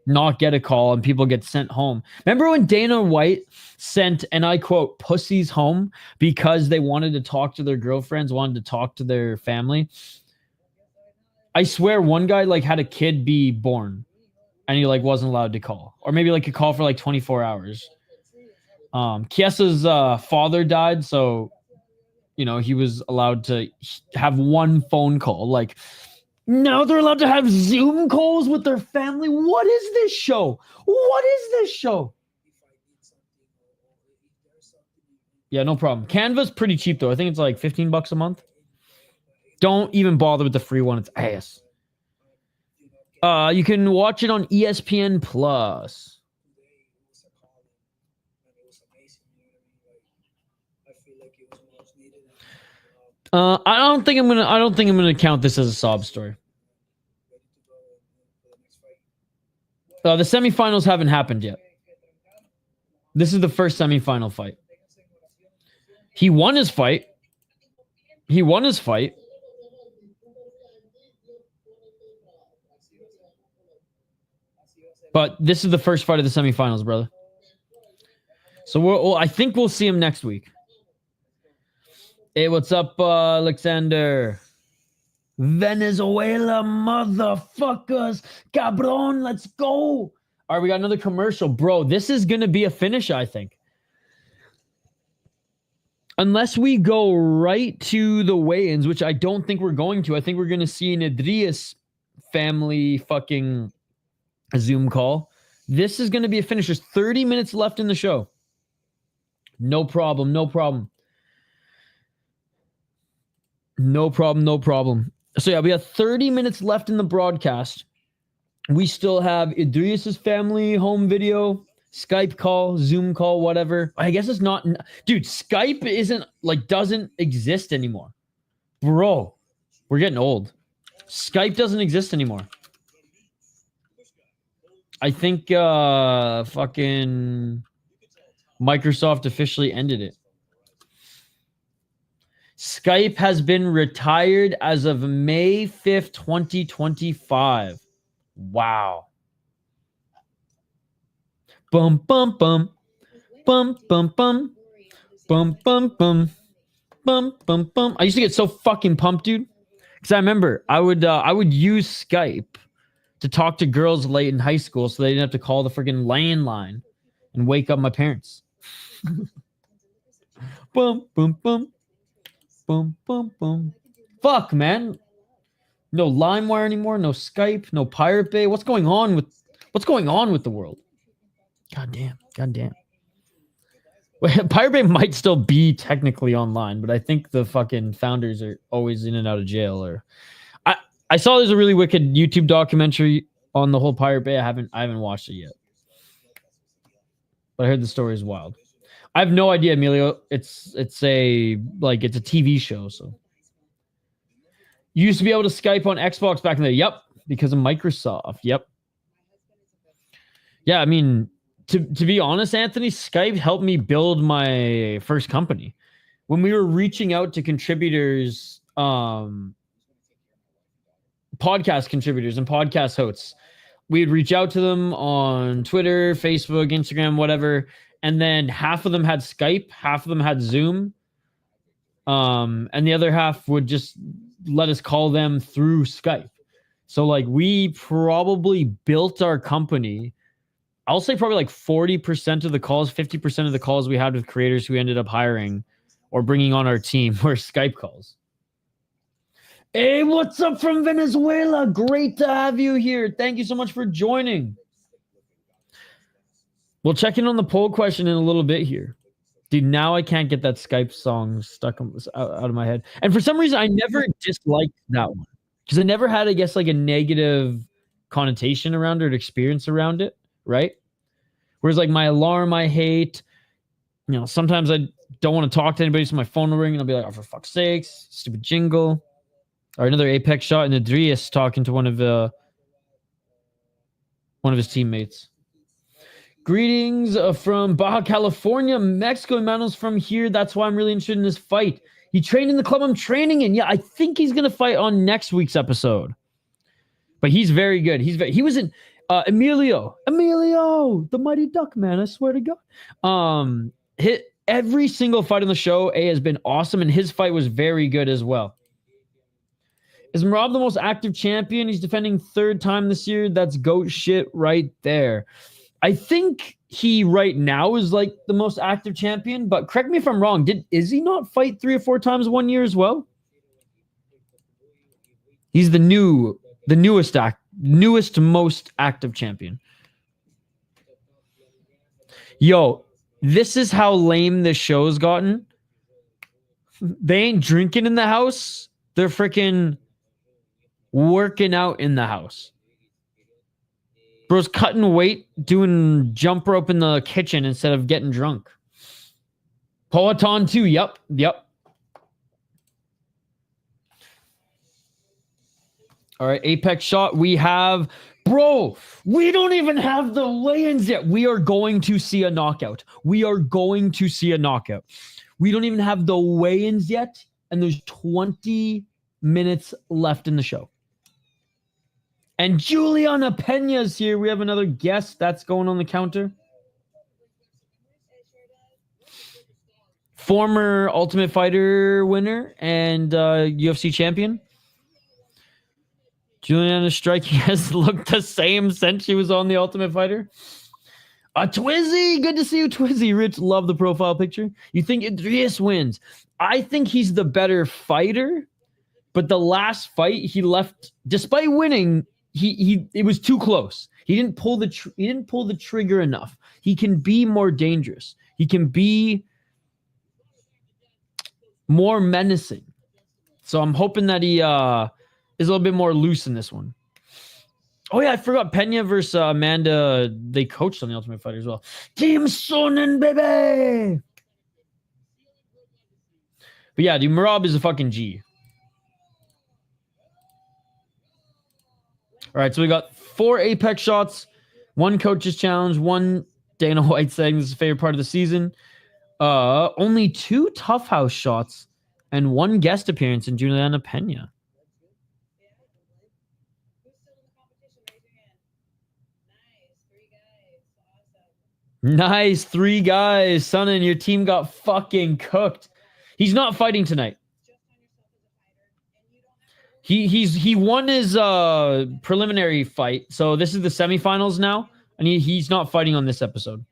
not get a call and people get sent home. Remember when Dana White sent, and I quote, pussies home because they wanted to talk to their girlfriends, wanted to talk to their family? I swear one guy like had a kid be born and he like wasn't allowed to call, or maybe like could call for like 24 hours. Kiesa's father died, so you know he was allowed to have one phone call. Like now they're allowed to have Zoom calls with their family. What is this show? What is this show? Yeah, no problem. Canva's pretty cheap though. I think it's like $15 a month. Don't even bother with the free one. It's ass. You can watch it on ESPN Plus. I don't think I'm gonna count this as a sob story. The semifinals haven't happened yet. This is the first semifinal fight. He won his fight. But this is the first fight of the semifinals, brother. So I think we'll see him next week. Hey, what's up, Alexander? Venezuela, motherfuckers. Cabron, let's go. All right, we got another commercial. Bro, this is going to be a finish, I think. Unless we go right to the weigh-ins, which I don't think we're going to. I think we're going to see an Idiris family fucking Zoom call. This is going to be a finish. There's 30 minutes left in the show. No problem. So yeah, we have 30 minutes left in the broadcast. We still have Idris's family home video, Skype call, Zoom call, whatever. I guess it's not... Dude, Skype doesn't exist anymore. Bro, we're getting old. Skype doesn't exist anymore. I think fucking Microsoft officially ended it. Skype has been retired as of May 5th, 2025. Wow. Bum, bum, bum. Bum, bum, bum. Bum, bum, bum. Bum, bum, bum. I used to get so fucking pumped, dude. Because I remember I would use Skype to talk to girls late in high school so they didn't have to call the freaking landline and wake up my parents. Bum, bum, bum. Boom, boom, boom. Fuck, man. No LimeWire anymore. No Skype. No Pirate Bay. What's going on with the world? God damn. Well, Pirate Bay might still be technically online, but I think the fucking founders are always in and out of jail. Or I saw there's a really wicked YouTube documentary on the whole Pirate Bay. I haven't watched it yet, but I heard the story is wild. I have no idea, Emilio. It's a TV show. So you used to be able to Skype on Xbox back in the day. Yep, because of Microsoft. Yep. Yeah, I mean, to be honest, Anthony, Skype helped me build my first company. When we were reaching out to contributors, podcast contributors and podcast hosts, we'd reach out to them on Twitter, Facebook, Instagram, whatever. And then half of them had Skype, half of them had Zoom. And the other half would just let us call them through Skype. So like we probably built our company I'll say probably like 40% of the calls, 50% of the calls we had with creators who ended up hiring or bringing on our team were Skype calls. Hey, what's up from Venezuela? Great to have you here. Thank you so much for joining. We'll check in on the poll question in a little bit here. Dude, now I can't get that Skype song stuck out of my head. And for some reason, I never disliked that one. Because I never had, I guess, like a negative connotation around it or experience around it, right? Whereas like my alarm, I hate. You know, sometimes I don't want to talk to anybody, so my phone will ring and I'll be like, oh, for fuck's sakes, stupid jingle. Or another apex shot, and Idiris talking to one of his teammates. Greetings from Baja California, Mexico. Imanol's from here. That's why I'm really interested in this fight. He trained in the club I'm training in. Yeah, I think he's gonna fight on next week's episode. But he's very good. He was in Emilio, the Mighty Duck, man. I swear to God. Hit every single fight on the show. A has been awesome, and his fight was very good as well. Is Merab the most active champion? He's defending third time this year. That's goat shit right there. I think he right now is like the most active champion, but correct me if I'm wrong. Is he not fight 3 or 4 times 1 year as well? He's the newest most active champion. Yo, this is how lame this show's gotten. They ain't drinking in the house. They're freaking working out in the house. Bro's cutting weight, doing jump rope in the kitchen instead of getting drunk. Poeton too. Yep. All right, apex shot. We have, bro, we don't even have the weigh-ins yet. We are going to see a knockout. We don't even have the weigh-ins yet, and there's 20 minutes left in the show. And Juliana Pena's here. We have another guest that's going on the counter. Former Ultimate Fighter winner and UFC champion. Juliana striking has looked the same since she was on the Ultimate Fighter. Twizzy, good to see you, Twizzy. Rich, love the profile picture. You think Idiris wins? I think he's the better fighter, but the last fight he left, despite winning, it was too close. He didn't pull the trigger enough. He can be more dangerous. He can be more menacing. So I'm hoping that he is a little bit more loose in this one. Oh yeah, I forgot Pena versus Amanda. They coached on the Ultimate Fighter as well. Team Sonnen, baby. But yeah, dude, Merab is a fucking G. All right, so we got 4 apex shots, 1 coach's challenge, 1 Dana White saying this is his favorite part of the season. Only 2 tough house shots and 1 guest appearance in Juliana Pena. Nice, 3 guys. Sonnen, your team got fucking cooked. He's not fighting tonight. He won his preliminary fight, so this is the semifinals now, and he's not fighting on this episode.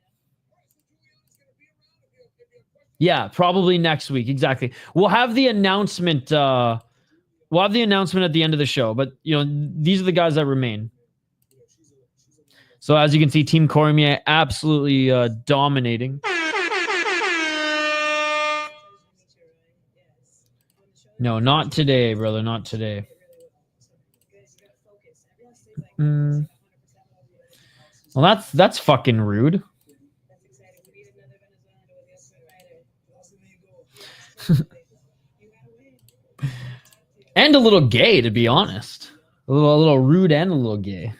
Yeah, probably next week. Exactly. We'll have the announcement. We'll have the announcement at the end of the show, but you know these are the guys that remain. So as you can see, Team Cormier absolutely dominating. No, not today, brother. Not today. Well, that's fucking rude. And a little gay, to be honest. A little rude and a little gay.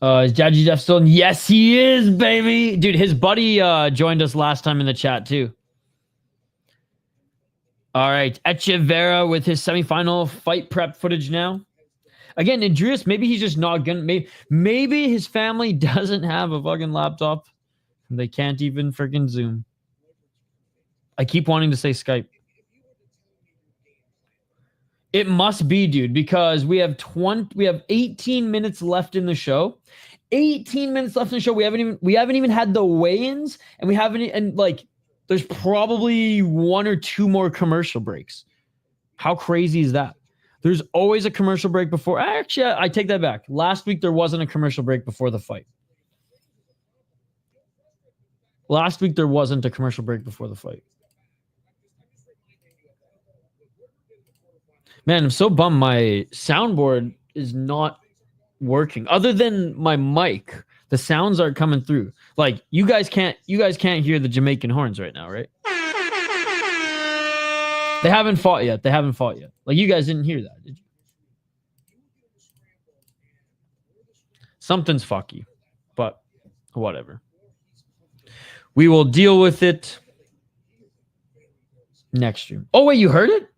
Is Judgy Jeff still in? Yes, he is, baby. Dude, his buddy joined us last time in the chat, too. All right. Echeverria with his semifinal fight prep footage now. Again, Andreas, maybe he's just not going to... Maybe his family doesn't have a fucking laptop. They can't even freaking Zoom. I keep wanting to say Skype. It must be, dude, because we have 18 minutes left in the show. 18 minutes left in the show. We haven't even had the weigh-ins, and like there's probably 1 or 2 more commercial breaks. How crazy is that? There's always a commercial break before. Actually, I take that back. Last week there wasn't a commercial break before the fight. Last week there wasn't a commercial break before the fight. Man, I'm so bummed my soundboard is not working. Other than my mic, the sounds aren't coming through. Like you guys can't hear the Jamaican horns right now, right? They haven't fought yet. Like you guys didn't hear that, did you? Something's fucky, but whatever. We will deal with it next stream. Oh wait, you heard it?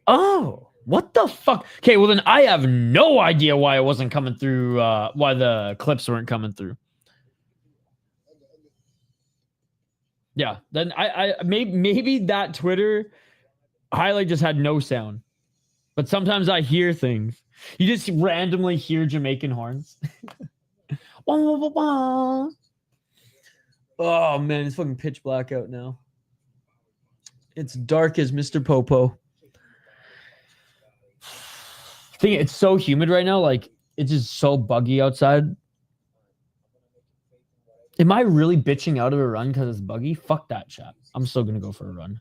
Oh, what the fuck? Okay, well then I have no idea why it wasn't coming through, why the clips weren't coming through. Yeah, then I maybe that Twitter highlight just had no sound. But sometimes I hear things. You just randomly hear Jamaican horns. Oh man, it's fucking pitch black out now. It's dark as Mr. Popo. I think it's so humid right now, like it's just so buggy outside. Am I really bitching out of a run because it's buggy? Fuck that, chat. I'm still gonna go for a run.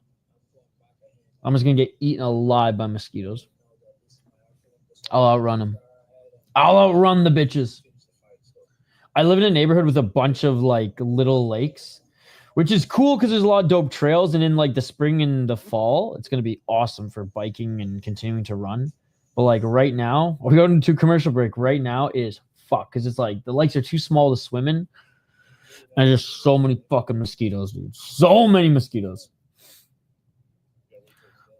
I'm just gonna get eaten alive by mosquitoes. I'll outrun them. I'll outrun the bitches. I live in a neighborhood with a bunch of like little lakes, which is cool because there's a lot of dope trails. And in like the spring and the fall, it's gonna be awesome for biking and continuing to run. But like right now, we're going to commercial break. Right now is fuck because it's like the lakes are too small to swim in. And there's so many fucking mosquitoes, dude. So many mosquitoes.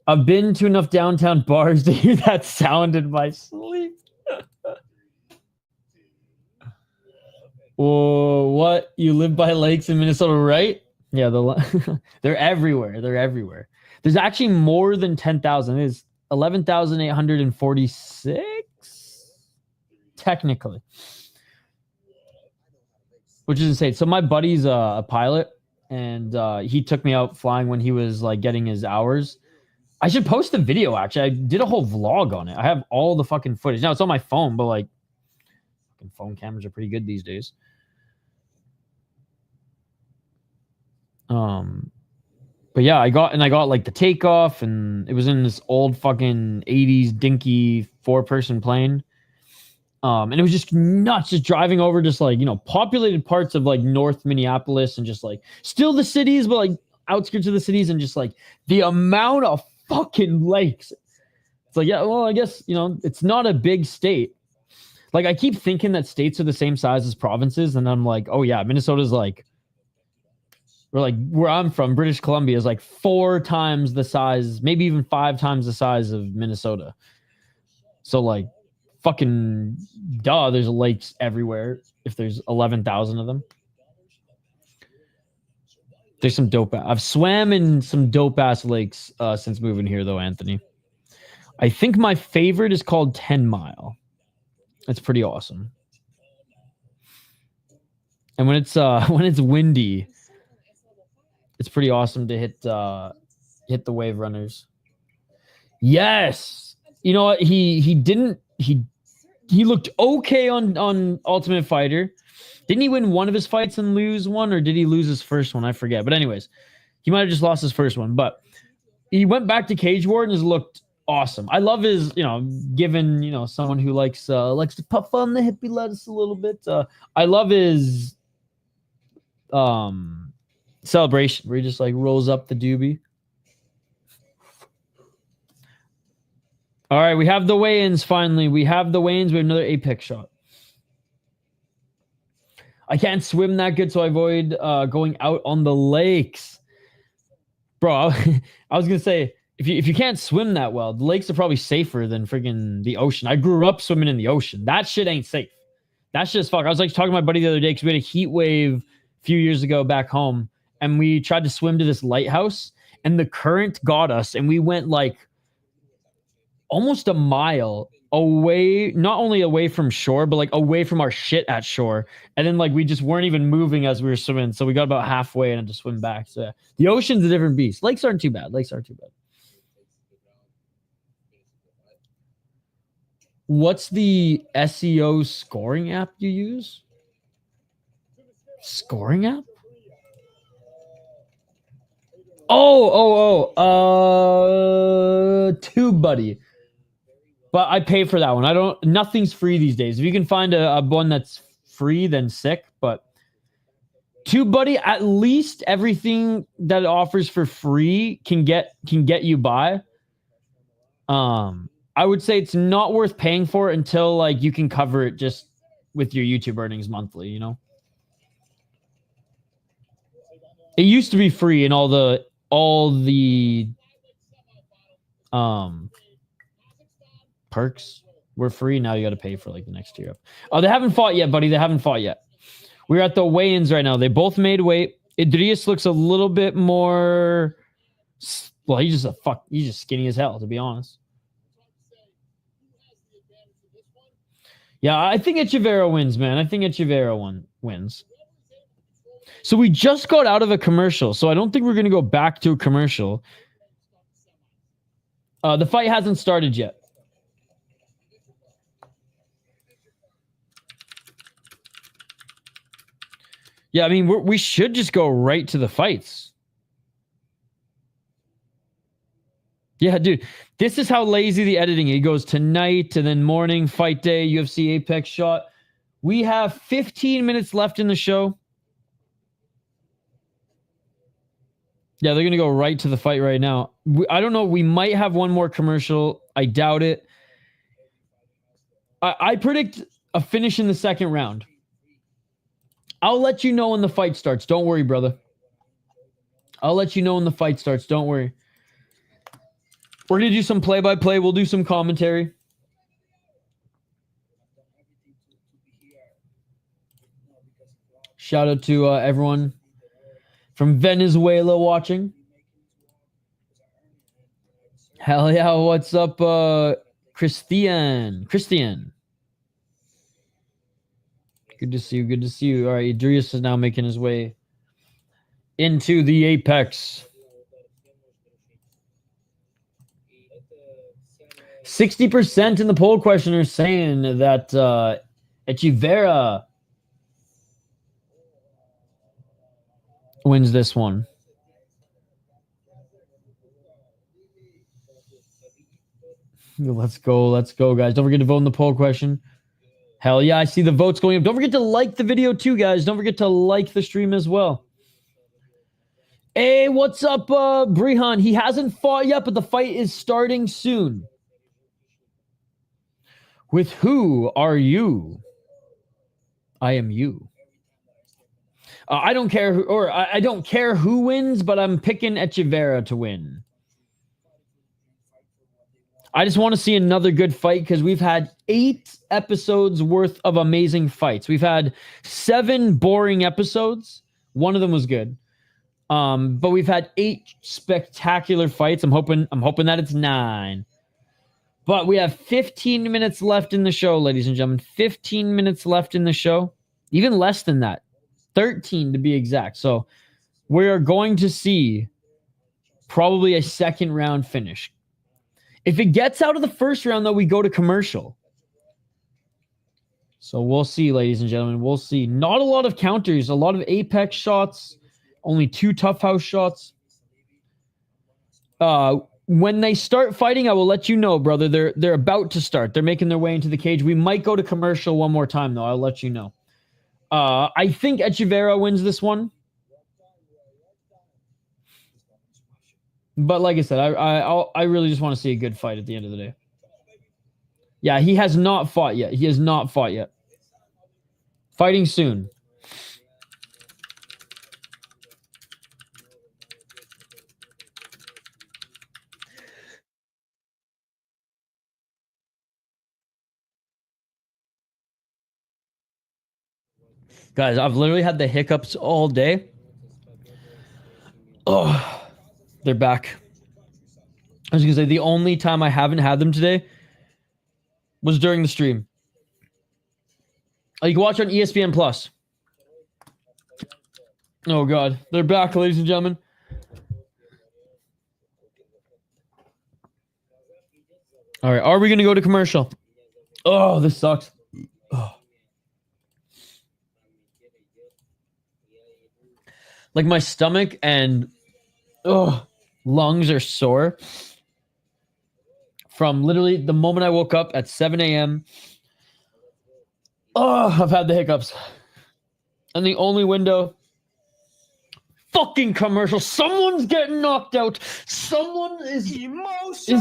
I've been to enough downtown bars to hear that sound in my sleep. Oh, what? You live by lakes in Minnesota, right? Yeah, they're everywhere. They're everywhere. There's actually more than 10,000. There's 11,846 technically. Which is insane. So my buddy's a pilot, and he took me out flying when he was like getting his hours. I should post a video, actually. I did a whole vlog on it. I have all the fucking footage. Now, it's on my phone, but like fucking phone cameras are pretty good these days. But yeah, I got like the takeoff, and it was in this old fucking 80s dinky 4-person plane. And it was just nuts, just driving over just like, you know, populated parts of like North Minneapolis and just like still the cities, but like outskirts of the cities, and just like the amount of fucking lakes. It's like, yeah, well, I guess, you know, it's not a big state. Like I keep thinking that states are the same size as provinces. And I'm like, oh yeah, Minnesota's like, or like where I'm from, British Columbia is like 4 times the size, maybe even 5 times the size of Minnesota. So like, fucking duh, there's lakes everywhere if there's 11,000 of them. There's some dope. I've swam in some dope ass lakes since moving here though, Anthony. I think my favorite is called 10 Mile. It's pretty awesome. And when it's windy, it's pretty awesome to hit the wave runners. Yes. You know what? He looked okay on Ultimate Fighter. Didn't he win one of his fights and lose one, or did he lose his first one? I forget. But anyways, he might have just lost his first one. But he went back to Cage War and has looked awesome. I love his, you know, given, you know, someone who likes to puff on the hippie lettuce a little bit. I love his celebration where he just like rolls up the doobie. All right, we have the weigh-ins finally. We have the weigh-ins. We have another Apex shot. I can't swim that good, so I avoid going out on the lakes. Bro, I was going to say, if you can't swim that well, the lakes are probably safer than freaking the ocean. I grew up swimming in the ocean. That shit ain't safe. That shit's fuck. I was like talking to my buddy the other day because we had a heat wave a few years ago back home, and we tried to swim to this lighthouse, and the current got us, and we went like almost a mile away, not only away from shore, but like away from our shit at shore. And then like we just weren't even moving as we were swimming. So we got about halfway and had to swim back. So yeah. The ocean's a different beast. Lakes aren't too bad. Lakes aren't too bad. What's the SEO scoring app you use? Scoring app? TubeBuddy. But I pay for that one. Nothing's free these days. If you can find a one that's free, then sick. But TubeBuddy, at least everything that it offers for free can get you by. I would say it's not worth paying for until like you can cover it just with your YouTube earnings monthly, you know? It used to be free and all the perks were free. Now you got to pay for like the next tier up. Oh, they haven't fought yet, buddy. They haven't fought yet. We're at the weigh-ins right now. They both made weight. Idiris looks a little bit more. Well, he's just skinny as hell, to be honest. Yeah, I think Echeverria wins, man. I think Echeverria wins. So we just got out of a commercial, so I don't think we're going to go back to a commercial. The fight hasn't started yet. Yeah, I mean, we should just go right to the fights. Yeah, dude, this is how lazy the editing is. It goes tonight and then morning, fight day, UFC Apex shot. We have 15 minutes left in the show. Yeah, they're going to go right to the fight right now. I don't know. We might have one more commercial. I doubt it. I predict a finish in the second round. I'll let you know when the fight starts. Don't worry, brother. I'll let you know when the fight starts. Don't worry. We're going to do some play-by-play. We'll do some commentary. Shout out to everyone from Venezuela watching. Hell yeah. What's up, Christian? Good to see you. Good to see you. All right. Idiris is now making his way into the Apex. 60% in the poll questioners saying that Echeverria wins this one. Let's go, guys. Don't forget to vote in the poll question. Hell yeah, I see the votes going up. Don't forget to like the video too, guys. Don't forget to like the stream as well. Hey, what's up, Brihan? He hasn't fought yet, but the fight is starting soon. With who are you? I am you. I don't care who, I don't care who wins, but I'm picking Echeverria to win. I just want to see another good fight because we've had 8 episodes worth of amazing fights. We've had 7 boring episodes. One of them was good. But we've had 8 spectacular fights. I'm hoping that it's 9. But we have 15 minutes left in the show, ladies and gentlemen. 15 minutes left in the show. Even less than that. 13 to be exact. So we are going to see probably a second round finish. If it gets out of the first round, though, we go to commercial. So we'll see, ladies and gentlemen. We'll see. Not a lot of counters. A lot of Apex shots. Only 2 Tough House shots. When they start fighting, I will let you know, brother. They're about to start. They're making their way into the cage. We might go to commercial one more time, though. I'll let you know. I think Echeverria wins this one. But like I said, I really just want to see a good fight at the end of the day. Yeah, he has not fought yet. He has not fought yet. Fighting soon. Guys, I've literally had the hiccups all day. Oh, they're back. I was going to say, the only time I haven't had them today was during the stream. You can watch on ESPN Plus. Oh, God. They're back, ladies and gentlemen. All right. Are we going to go to commercial? Oh, this sucks. Oh. Like my stomach and lungs are sore from literally the moment I woke up at 7 a.m. Oh, I've had the hiccups. And the only window... Fucking commercial. Someone's getting knocked out. Someone is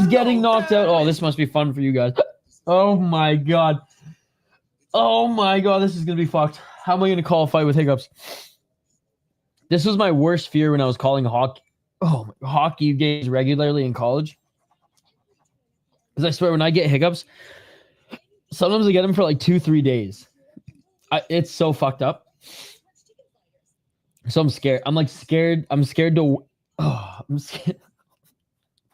getting knocked out. Oh, this must be fun for you guys. Oh, my God. Oh, my God. This is going to be fucked. How am I going to call a fight with hiccups? This was my worst fear when I was calling hockey games regularly in college. Because I swear, when I get hiccups, sometimes I get them for like 2-3 days. It's so fucked up. So I'm scared. I'm like scared. I'm scared to... I'm scared.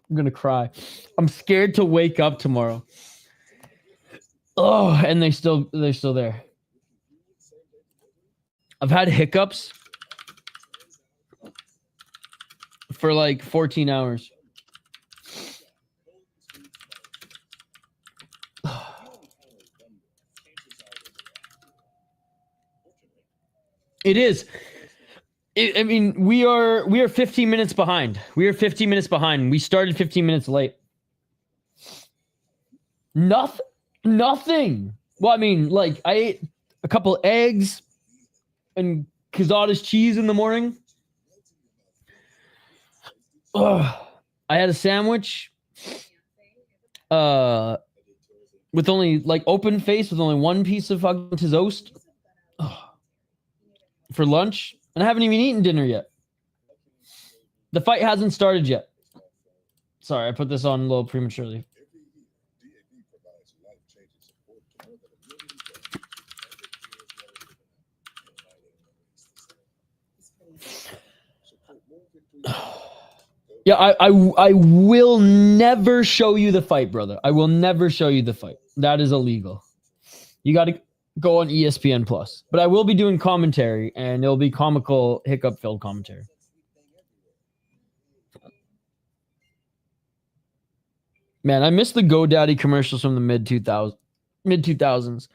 I'm going to cry. I'm scared to wake up tomorrow. Oh, and they're still there. I've had hiccups for like 14 hours. It is. I mean, we are 15 minutes behind. We are 15 minutes behind. We started 15 minutes late. Nothing. Well, I mean, like, I ate a couple eggs and Cazada's cheese in the morning. I had a sandwich with only, like, open face with only one piece of fucking toast for lunch. And I haven't even eaten dinner yet. The fight hasn't started yet. Sorry, I put this on a little prematurely. Yeah, I will never show you the fight, brother. I will never show you the fight. That is illegal. You got to go on ESPN Plus. But I will be doing commentary, and it'll be comical, hiccup-filled commentary. Man, I miss the GoDaddy commercials from the mid-2000s.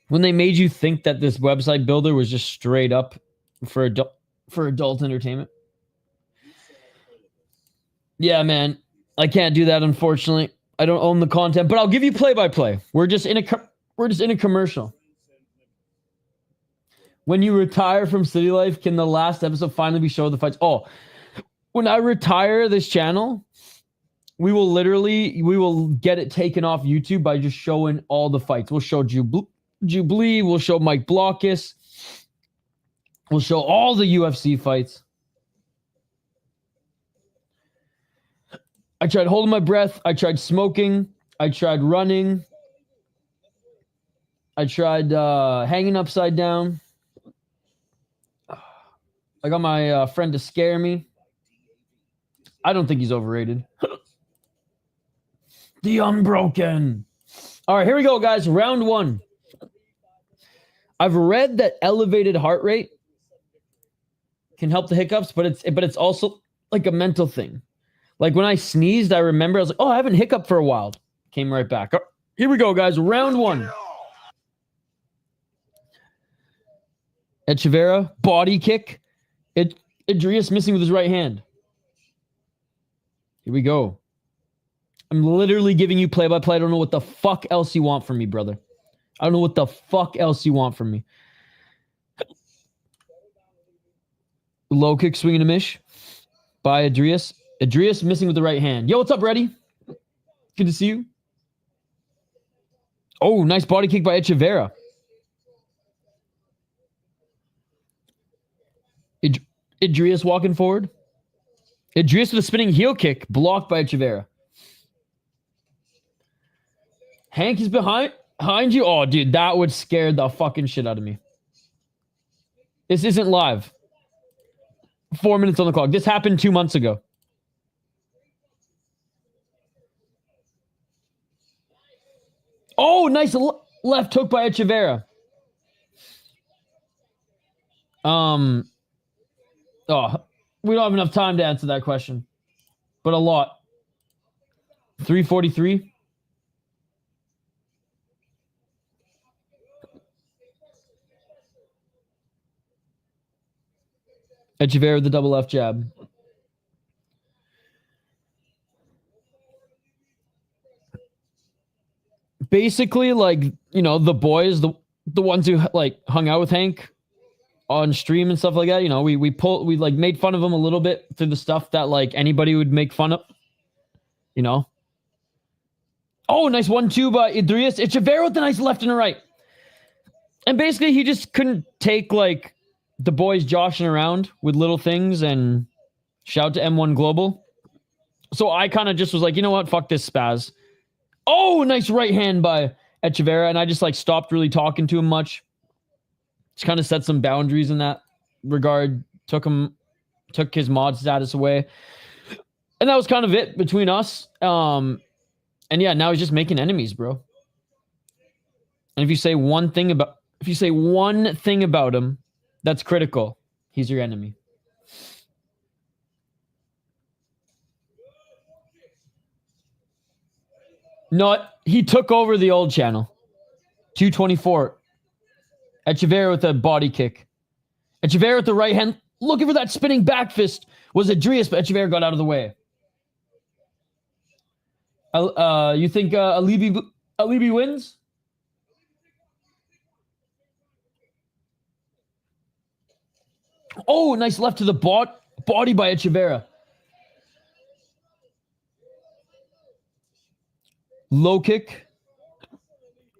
When they made you think that this website builder was just straight up for adult entertainment. Yeah, man. I can't do that, unfortunately. I don't own the content, but I'll give you play-by-play. We're just in a commercial. When you retire from City Life, can the last episode finally be showed the fights? Oh, when I retire this channel, we will get it taken off YouTube by just showing all the fights. We'll show Jubilee. We'll show Mike Blockus. We'll show all the UFC fights. I tried holding my breath. I tried smoking. I tried running. I tried hanging upside down. I got my friend to scare me. I don't think he's overrated. The Unbroken. All right, here we go, guys. Round one. I've read that elevated heart rate can help the hiccups, but it's also like a mental thing. Like when I sneezed, I remember I was like, oh, I haven't hiccuped for a while. Came right back. Here we go, guys. Round one. Echeverria, body kick. Idiris missing with his right hand. Here we go. I'm literally giving you play-by-play. I don't know what the fuck else you want from me, brother. I don't know what the fuck else you want from me. Low kick, swing and a mish by Idiris. Idiris missing with the right hand. Yo, what's up, Reddy? Good to see you. Oh, nice body kick by Echeverria. Idiris walking forward. Idiris with a spinning heel kick, blocked by Echeverria. Hank is behind you. Oh, dude, that would scare the fucking shit out of me. This isn't live. 4 minutes on the clock. This happened 2 months ago. Oh, nice left hook by Echeverria. Oh, we don't have enough time to answer that question, but a lot. 343. Echeverria with the double left jab. Basically, like, you know, the boys, the ones who like hung out with Hank on stream and stuff like that, you know, we like made fun of him a little bit through the stuff that like anybody would make fun of, you know. Oh, nice 1-2 by Idiris. Echeverria with the nice left and a right. And basically, he just couldn't take like the boys joshing around with little things, and shout to M1 Global. So I kind of just was like, you know what? Fuck this spaz. Oh, nice right hand by Echeverria. And I just like stopped really talking to him much. Just kind of set some boundaries in that regard. Took his mod status away. And that was kind of it between us. And yeah, now he's just making enemies, bro. And if you say one thing about him that's critical, he's your enemy. No, he took over the old channel. 224. Echeverria with a body kick. Echeverria with the right hand. Looking for that spinning back fist. Was Idiris, but Echeverria got out of the way. You think Alibi wins? Oh, nice left to the body by Echeverria. Low kick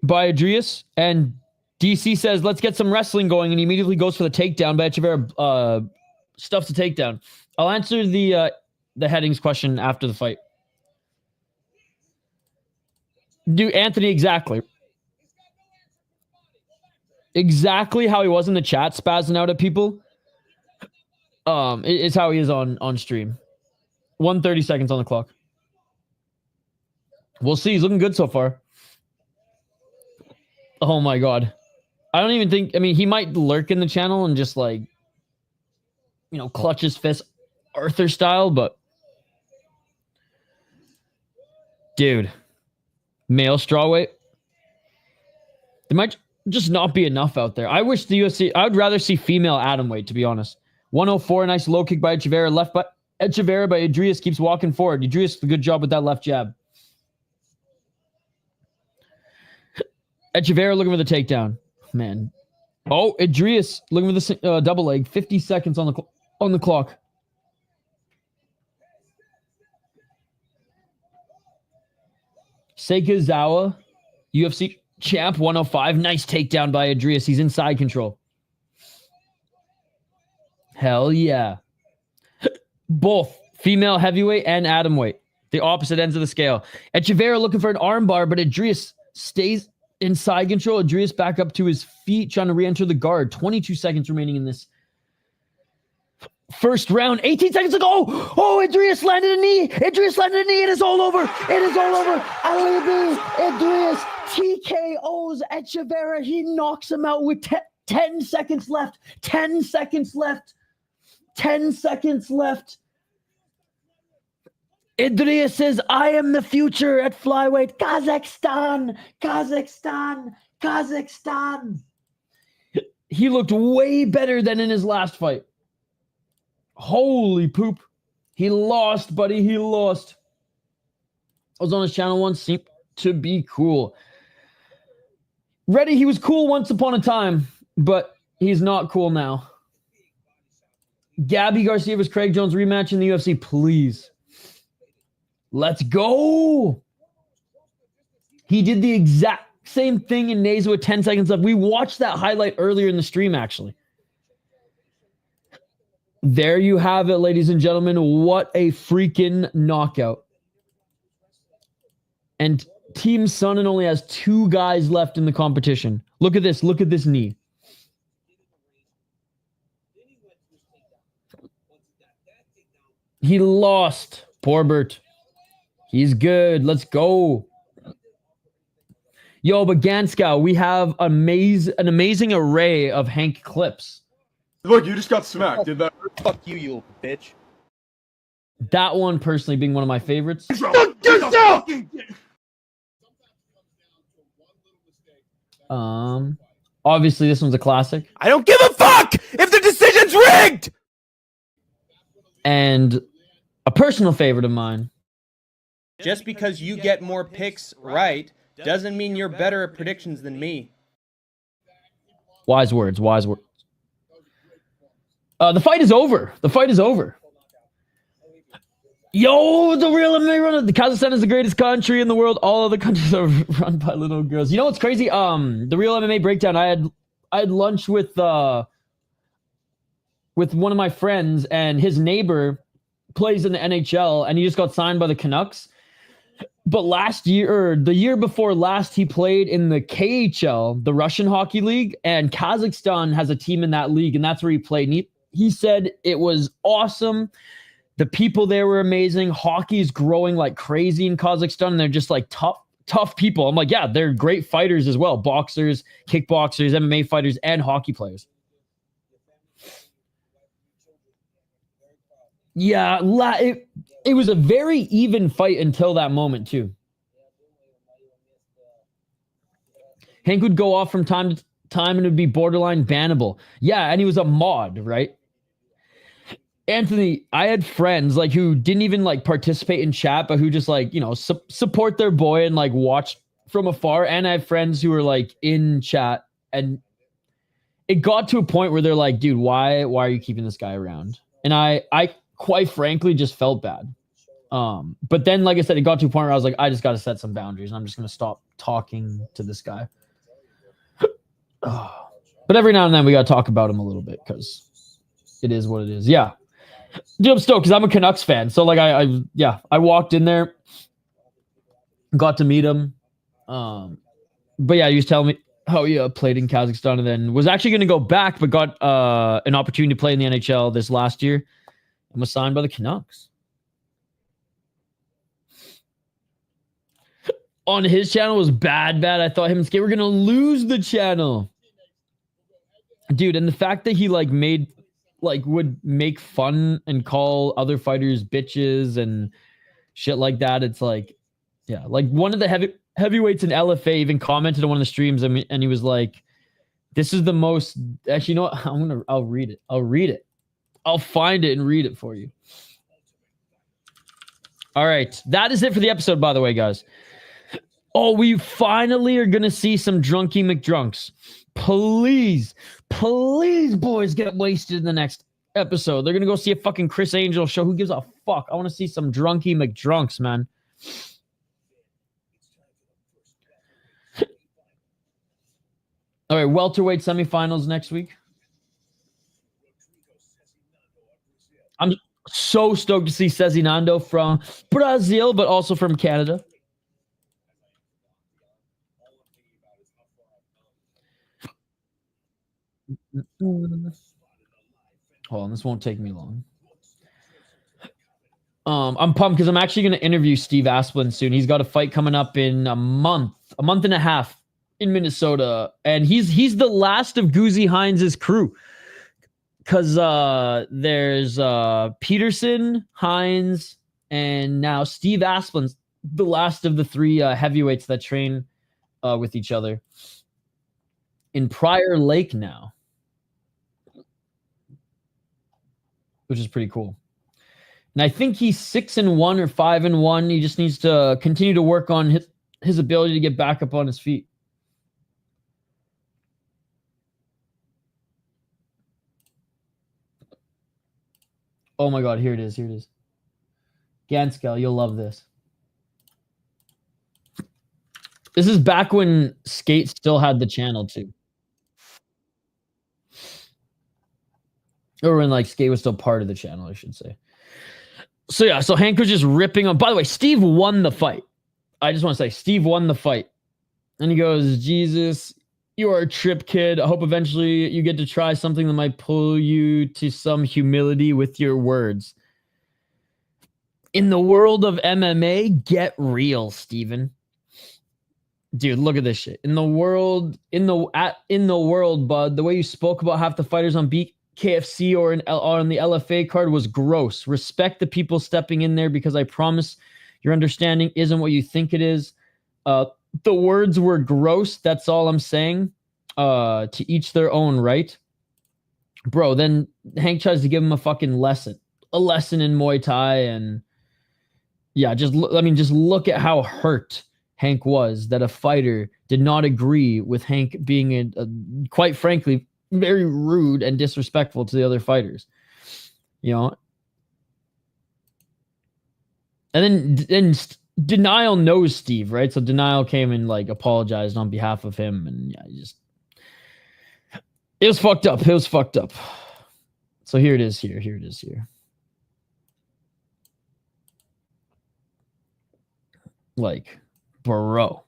by Idiris, and DC says, let's get some wrestling going, and he immediately goes for the takedown, but Echeverria stuffs the takedown. I'll answer the headings question after the fight. Dude, Anthony, exactly how he was in the chat, spazzing out at people. It's how he is on stream. 1:30 seconds on the clock. We'll see. He's looking good so far. Oh my god. I don't even think, I mean, he might lurk in the channel and just like, you know, clutch his fist Arthur style, but dude, male strawweight, there might just not be enough out there. I wish the UFC, I would rather see female atomweight, to be honest. 104, nice low kick by Echeverria, left by Echeverria, by Idiris keeps walking forward. Idiris did a good job with that left jab. Echeverria looking for the takedown. Man. Oh, Idiris looking for the double leg. 50 seconds on the clock. Seikazawa, UFC champ, 105. Nice takedown by Idiris. He's in side control. Hell yeah. Both female heavyweight and atomweight. The opposite ends of the scale. Echeverria looking for an armbar, but Idiris stays in side control. Idiris back up to his feet, trying to re-enter the guard. 22 seconds remaining in this first round. 18 seconds to go. Oh, Idiris landed a knee. Idiris landed a knee. It is all over. It is all over. Alibi, Idiris TKOs Echeverria. He knocks him out with 10 seconds left. 10 seconds left. 10 seconds left. Idiris says, I am the future at flyweight. Kazakhstan. Kazakhstan. Kazakhstan. He looked way better than in his last fight. Holy poop. He lost, buddy. He lost. I was on his channel once. Seemed to be cool. Ready, he was cool once upon a time, but he's not cool now. Gabby Garcia vs. Craig Jones rematch in the UFC, please. Let's go. He did the exact same thing in Nazo with 10 seconds left. We watched that highlight earlier in the stream, actually. There you have it, ladies and gentlemen. What a freaking knockout. And Team Sonnen only has 2 guys left in the competition. Look at this. Look at this knee. He lost. Poor Bert. He's good. Let's go. Yo, but Ganskow, we have an amazing array of Hank clips. Look, you just got smacked. Did that? Fuck you, you bitch. That one personally being one of my favorites. Fuck yourself! Obviously this one's a classic. I don't give a fuck if the decision's rigged! And a personal favorite of mine. Just because you get more picks right doesn't mean you're better at predictions than me. Wise words, wise words. The fight is over. The fight is over. Yo, the real MMA runner. The Kazakhstan is the greatest country in the world. All other countries are run by little girls. You know what's crazy? The real MMA breakdown. I had lunch with one of my friends, and his neighbor plays in the NHL, and he just got signed by the Canucks. But last year, or the year before last, he played in the KHL, the Russian Hockey League, and Kazakhstan has a team in that league, and that's where he played. And he said it was awesome. The people there were amazing. Hockey is growing like crazy in Kazakhstan, and they're just like tough people. I'm like, yeah, they're great fighters as well. Boxers, kickboxers, MMA fighters, and hockey players. Yeah, it was a very even fight until that moment, too. Hank would go off from time to time, and it would be borderline bannable. Yeah, and he was a mod, right? Anthony, I had friends like who didn't even like participate in chat, but who just like, you know, support their boy and like watch from afar. And I have friends who were like in chat, and it got to a point where they're like, dude, why are you keeping this guy around? And I quite frankly just felt bad. But then, like I said, it got to a point where I was like, I just got to set some boundaries, and I'm just going to stop talking to this guy. But every now and then we got to talk about him a little bit, because it is what it is. Yeah. Dude, I'm stoked because I'm a Canucks fan. So like I walked in there, got to meet him. But yeah, he was telling me how he played in Kazakhstan, and then was actually going to go back, but got an opportunity to play in the NHL this last year and was signed by the Canucks. On his channel was bad. I thought him and Skate were going to lose the channel. Dude, and the fact that he like would make fun and call other fighters bitches and shit like that. It's like, yeah, like one of the heavyweights in LFA even commented on one of the streams, and he was like, this is the most, actually, you know what? I'll read it. I'll find it and read it for you. All right. That is it for the episode, by the way, guys. Oh, we finally are going to see some drunky McDrunks. Please, boys, get wasted in the next episode. They're going to go see a fucking Chris Angel show. Who gives a fuck? I want to see some drunky McDrunks, man. All right, welterweight semifinals next week. I'm so stoked to see Sezinando from Brazil, but also from Canada. Hold on, this won't take me long. I'm pumped because I'm actually going to interview Steve Asplin soon. He's got a fight coming up in a month and a half in Minnesota, and he's the last of Guzzi Hines' crew, because there's Peterson, Hines, and now Steve Asplin's the last of the three heavyweights that train with each other in Prior Lake now, which is pretty cool. And I think he's 6-1 or 5-1. He just needs to continue to work on his ability to get back up on his feet. Oh my God, here it is. Ganskel, you'll love this. This is back when Skate still had the channel too. Or when like Skate was still part of the channel, I should say. So yeah, so Hank was just ripping on. By the way, Steve won the fight. I just want to say Steve won the fight. And he goes, Jesus, you are a trip kid. I hope eventually you get to try something that might pull you to some humility with your words. In the world of MMA, get real, Steven. Dude, look at this shit. In the world, bud, the way you spoke about half the fighters on BKFC or on the LFA card was gross. Respect the people stepping in there because I promise your understanding isn't what you think it is. The words were gross. That's all I'm saying. To each their own, right? Bro, then Hank tries to give him a fucking lesson. A lesson in Muay Thai, and yeah, just look at how hurt Hank was that a fighter did not agree with Hank being quite frankly very rude and disrespectful to the other fighters. You know? And then Denial knows Steve, right? So Denial came and like apologized on behalf of him, and yeah, it was fucked up. It was fucked up. So here it is here. Here it is here. Like, bro.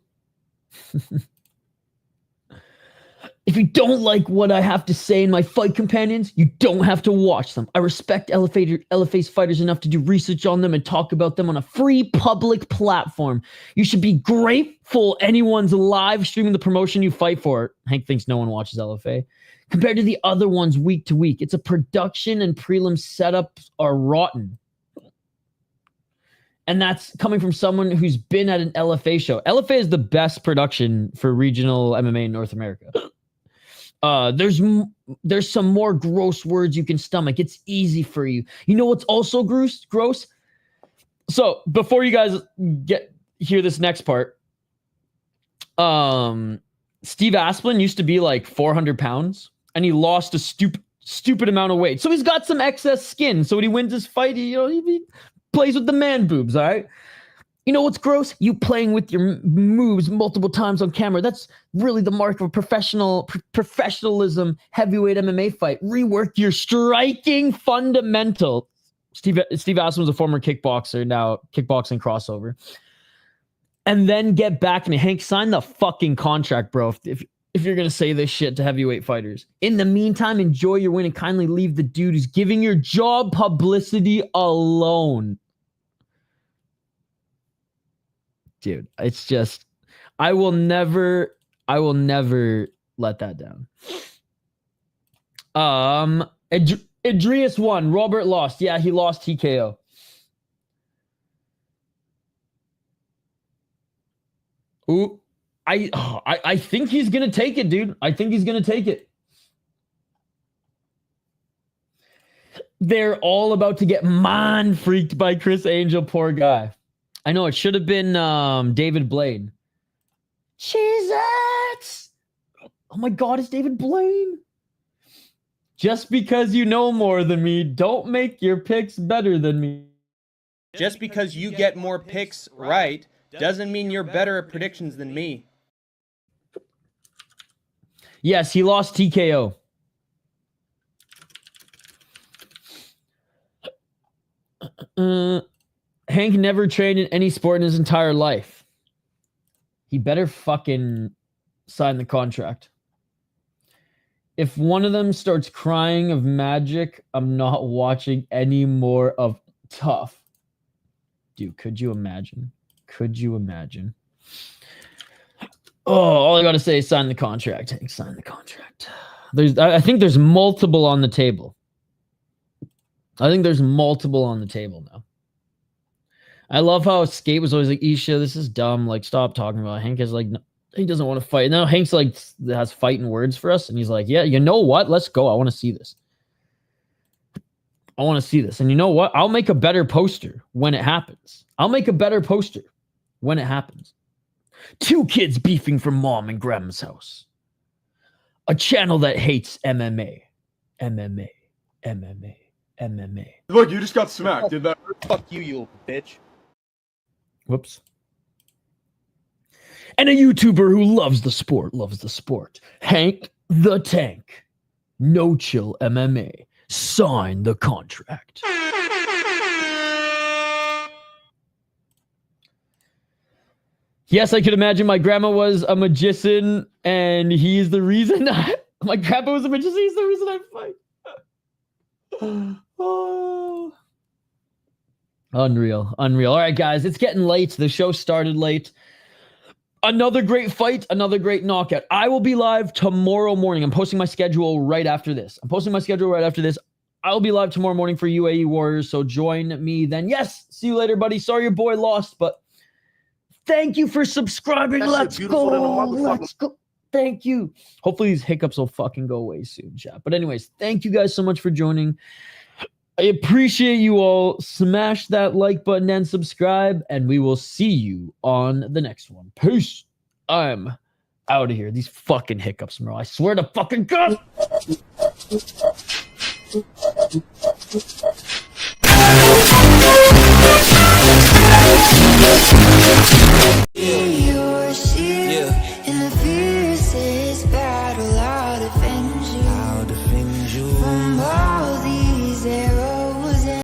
If you don't like what I have to say in my fight companions, you don't have to watch them. I respect LFA's fighters enough to do research on them and talk about them on a free public platform. You should be grateful anyone's live streaming the promotion you fight for. Hank thinks no one watches LFA. Compared to the other ones week to week, it's a production and prelim setups are rotten. And that's coming from someone who's been at an LFA show. LFA is the best production for regional MMA in North America. There's some more gross words you can stomach. It's easy for you. You know what's also gross? So before you guys hear this next part, Steve Asplin used to be like 400 pounds, and he lost a stupid amount of weight. So he's got some excess skin. So when he wins his fight, he plays with the man boobs, all right? You know what's gross? You playing with your moves multiple times on camera. That's really the mark of a professionalism heavyweight MMA fight. Rework your striking fundamental. Steve Asplin was a former kickboxer, now kickboxing crossover. And then get back to me. Hank, sign the fucking contract, bro, if you're going to say this shit to heavyweight fighters. In the meantime, enjoy your win and kindly leave the dude who's giving your job publicity alone. Dude, it's just, I will never let that down. Idiris won. Roybert lost. Yeah, he lost TKO. Ooh, I think he's gonna take it, dude. I think he's gonna take it. They're all about to get mind freaked by Chris Angel, poor guy. I know it should have been David Blaine. Jesus! Oh my God, it's David Blaine. Just because you know more than me, don't make your picks better than me. Just because you get more picks right doesn't mean you're better at predictions than me. Yes, he lost TKO. Hank never trained in any sport in his entire life. He better fucking sign the contract. If one of them starts crying of magic, I'm not watching any more of TUF. Dude, could you imagine? Could you imagine? Oh, all I got to say is sign the contract. Hank, sign the contract. I think there's multiple on the table. I think there's multiple on the table now. I love how Skate was always like, Isha, this is dumb. Like, stop talking about it. Hank is like, no, he doesn't want to fight. Now Hank's like, has fighting words for us. And he's like, yeah, you know what? Let's go. I want to see this. I want to see this. And you know what? I'll make a better poster when it happens. I'll make a better poster when it happens. 2 kids beefing for mom and grandma's house. A channel that hates MMA. MMA. MMA. MMA. Look, you just got smacked. Did that? Fuck you bitch. Whoops. And a YouTuber who loves the sport. Hank the Tank. No Chill MMA. Sign the contract. Yes, I could imagine my grandma was a magician and he's the reason my grandpa was a magician. He's the reason I fight. Oh. Unreal. All right, guys, it's getting late. The show started late. Another great fight, another great knockout. I will be live tomorrow morning. I'm posting my schedule right after this. I'll be live tomorrow morning for UAE Warriors, so join me then. Yes, see you later, buddy. Sorry your boy lost, but thank you for subscribing. Let's go. Thank you. Hopefully these hiccups will fucking go away soon, chat. But anyways, thank you guys so much for joining. I appreciate you all. Smash that like button and subscribe, and we will see you on the next one. Peace. I'm out of here. These fucking hiccups, bro. I swear to fucking God. In the fiercest battle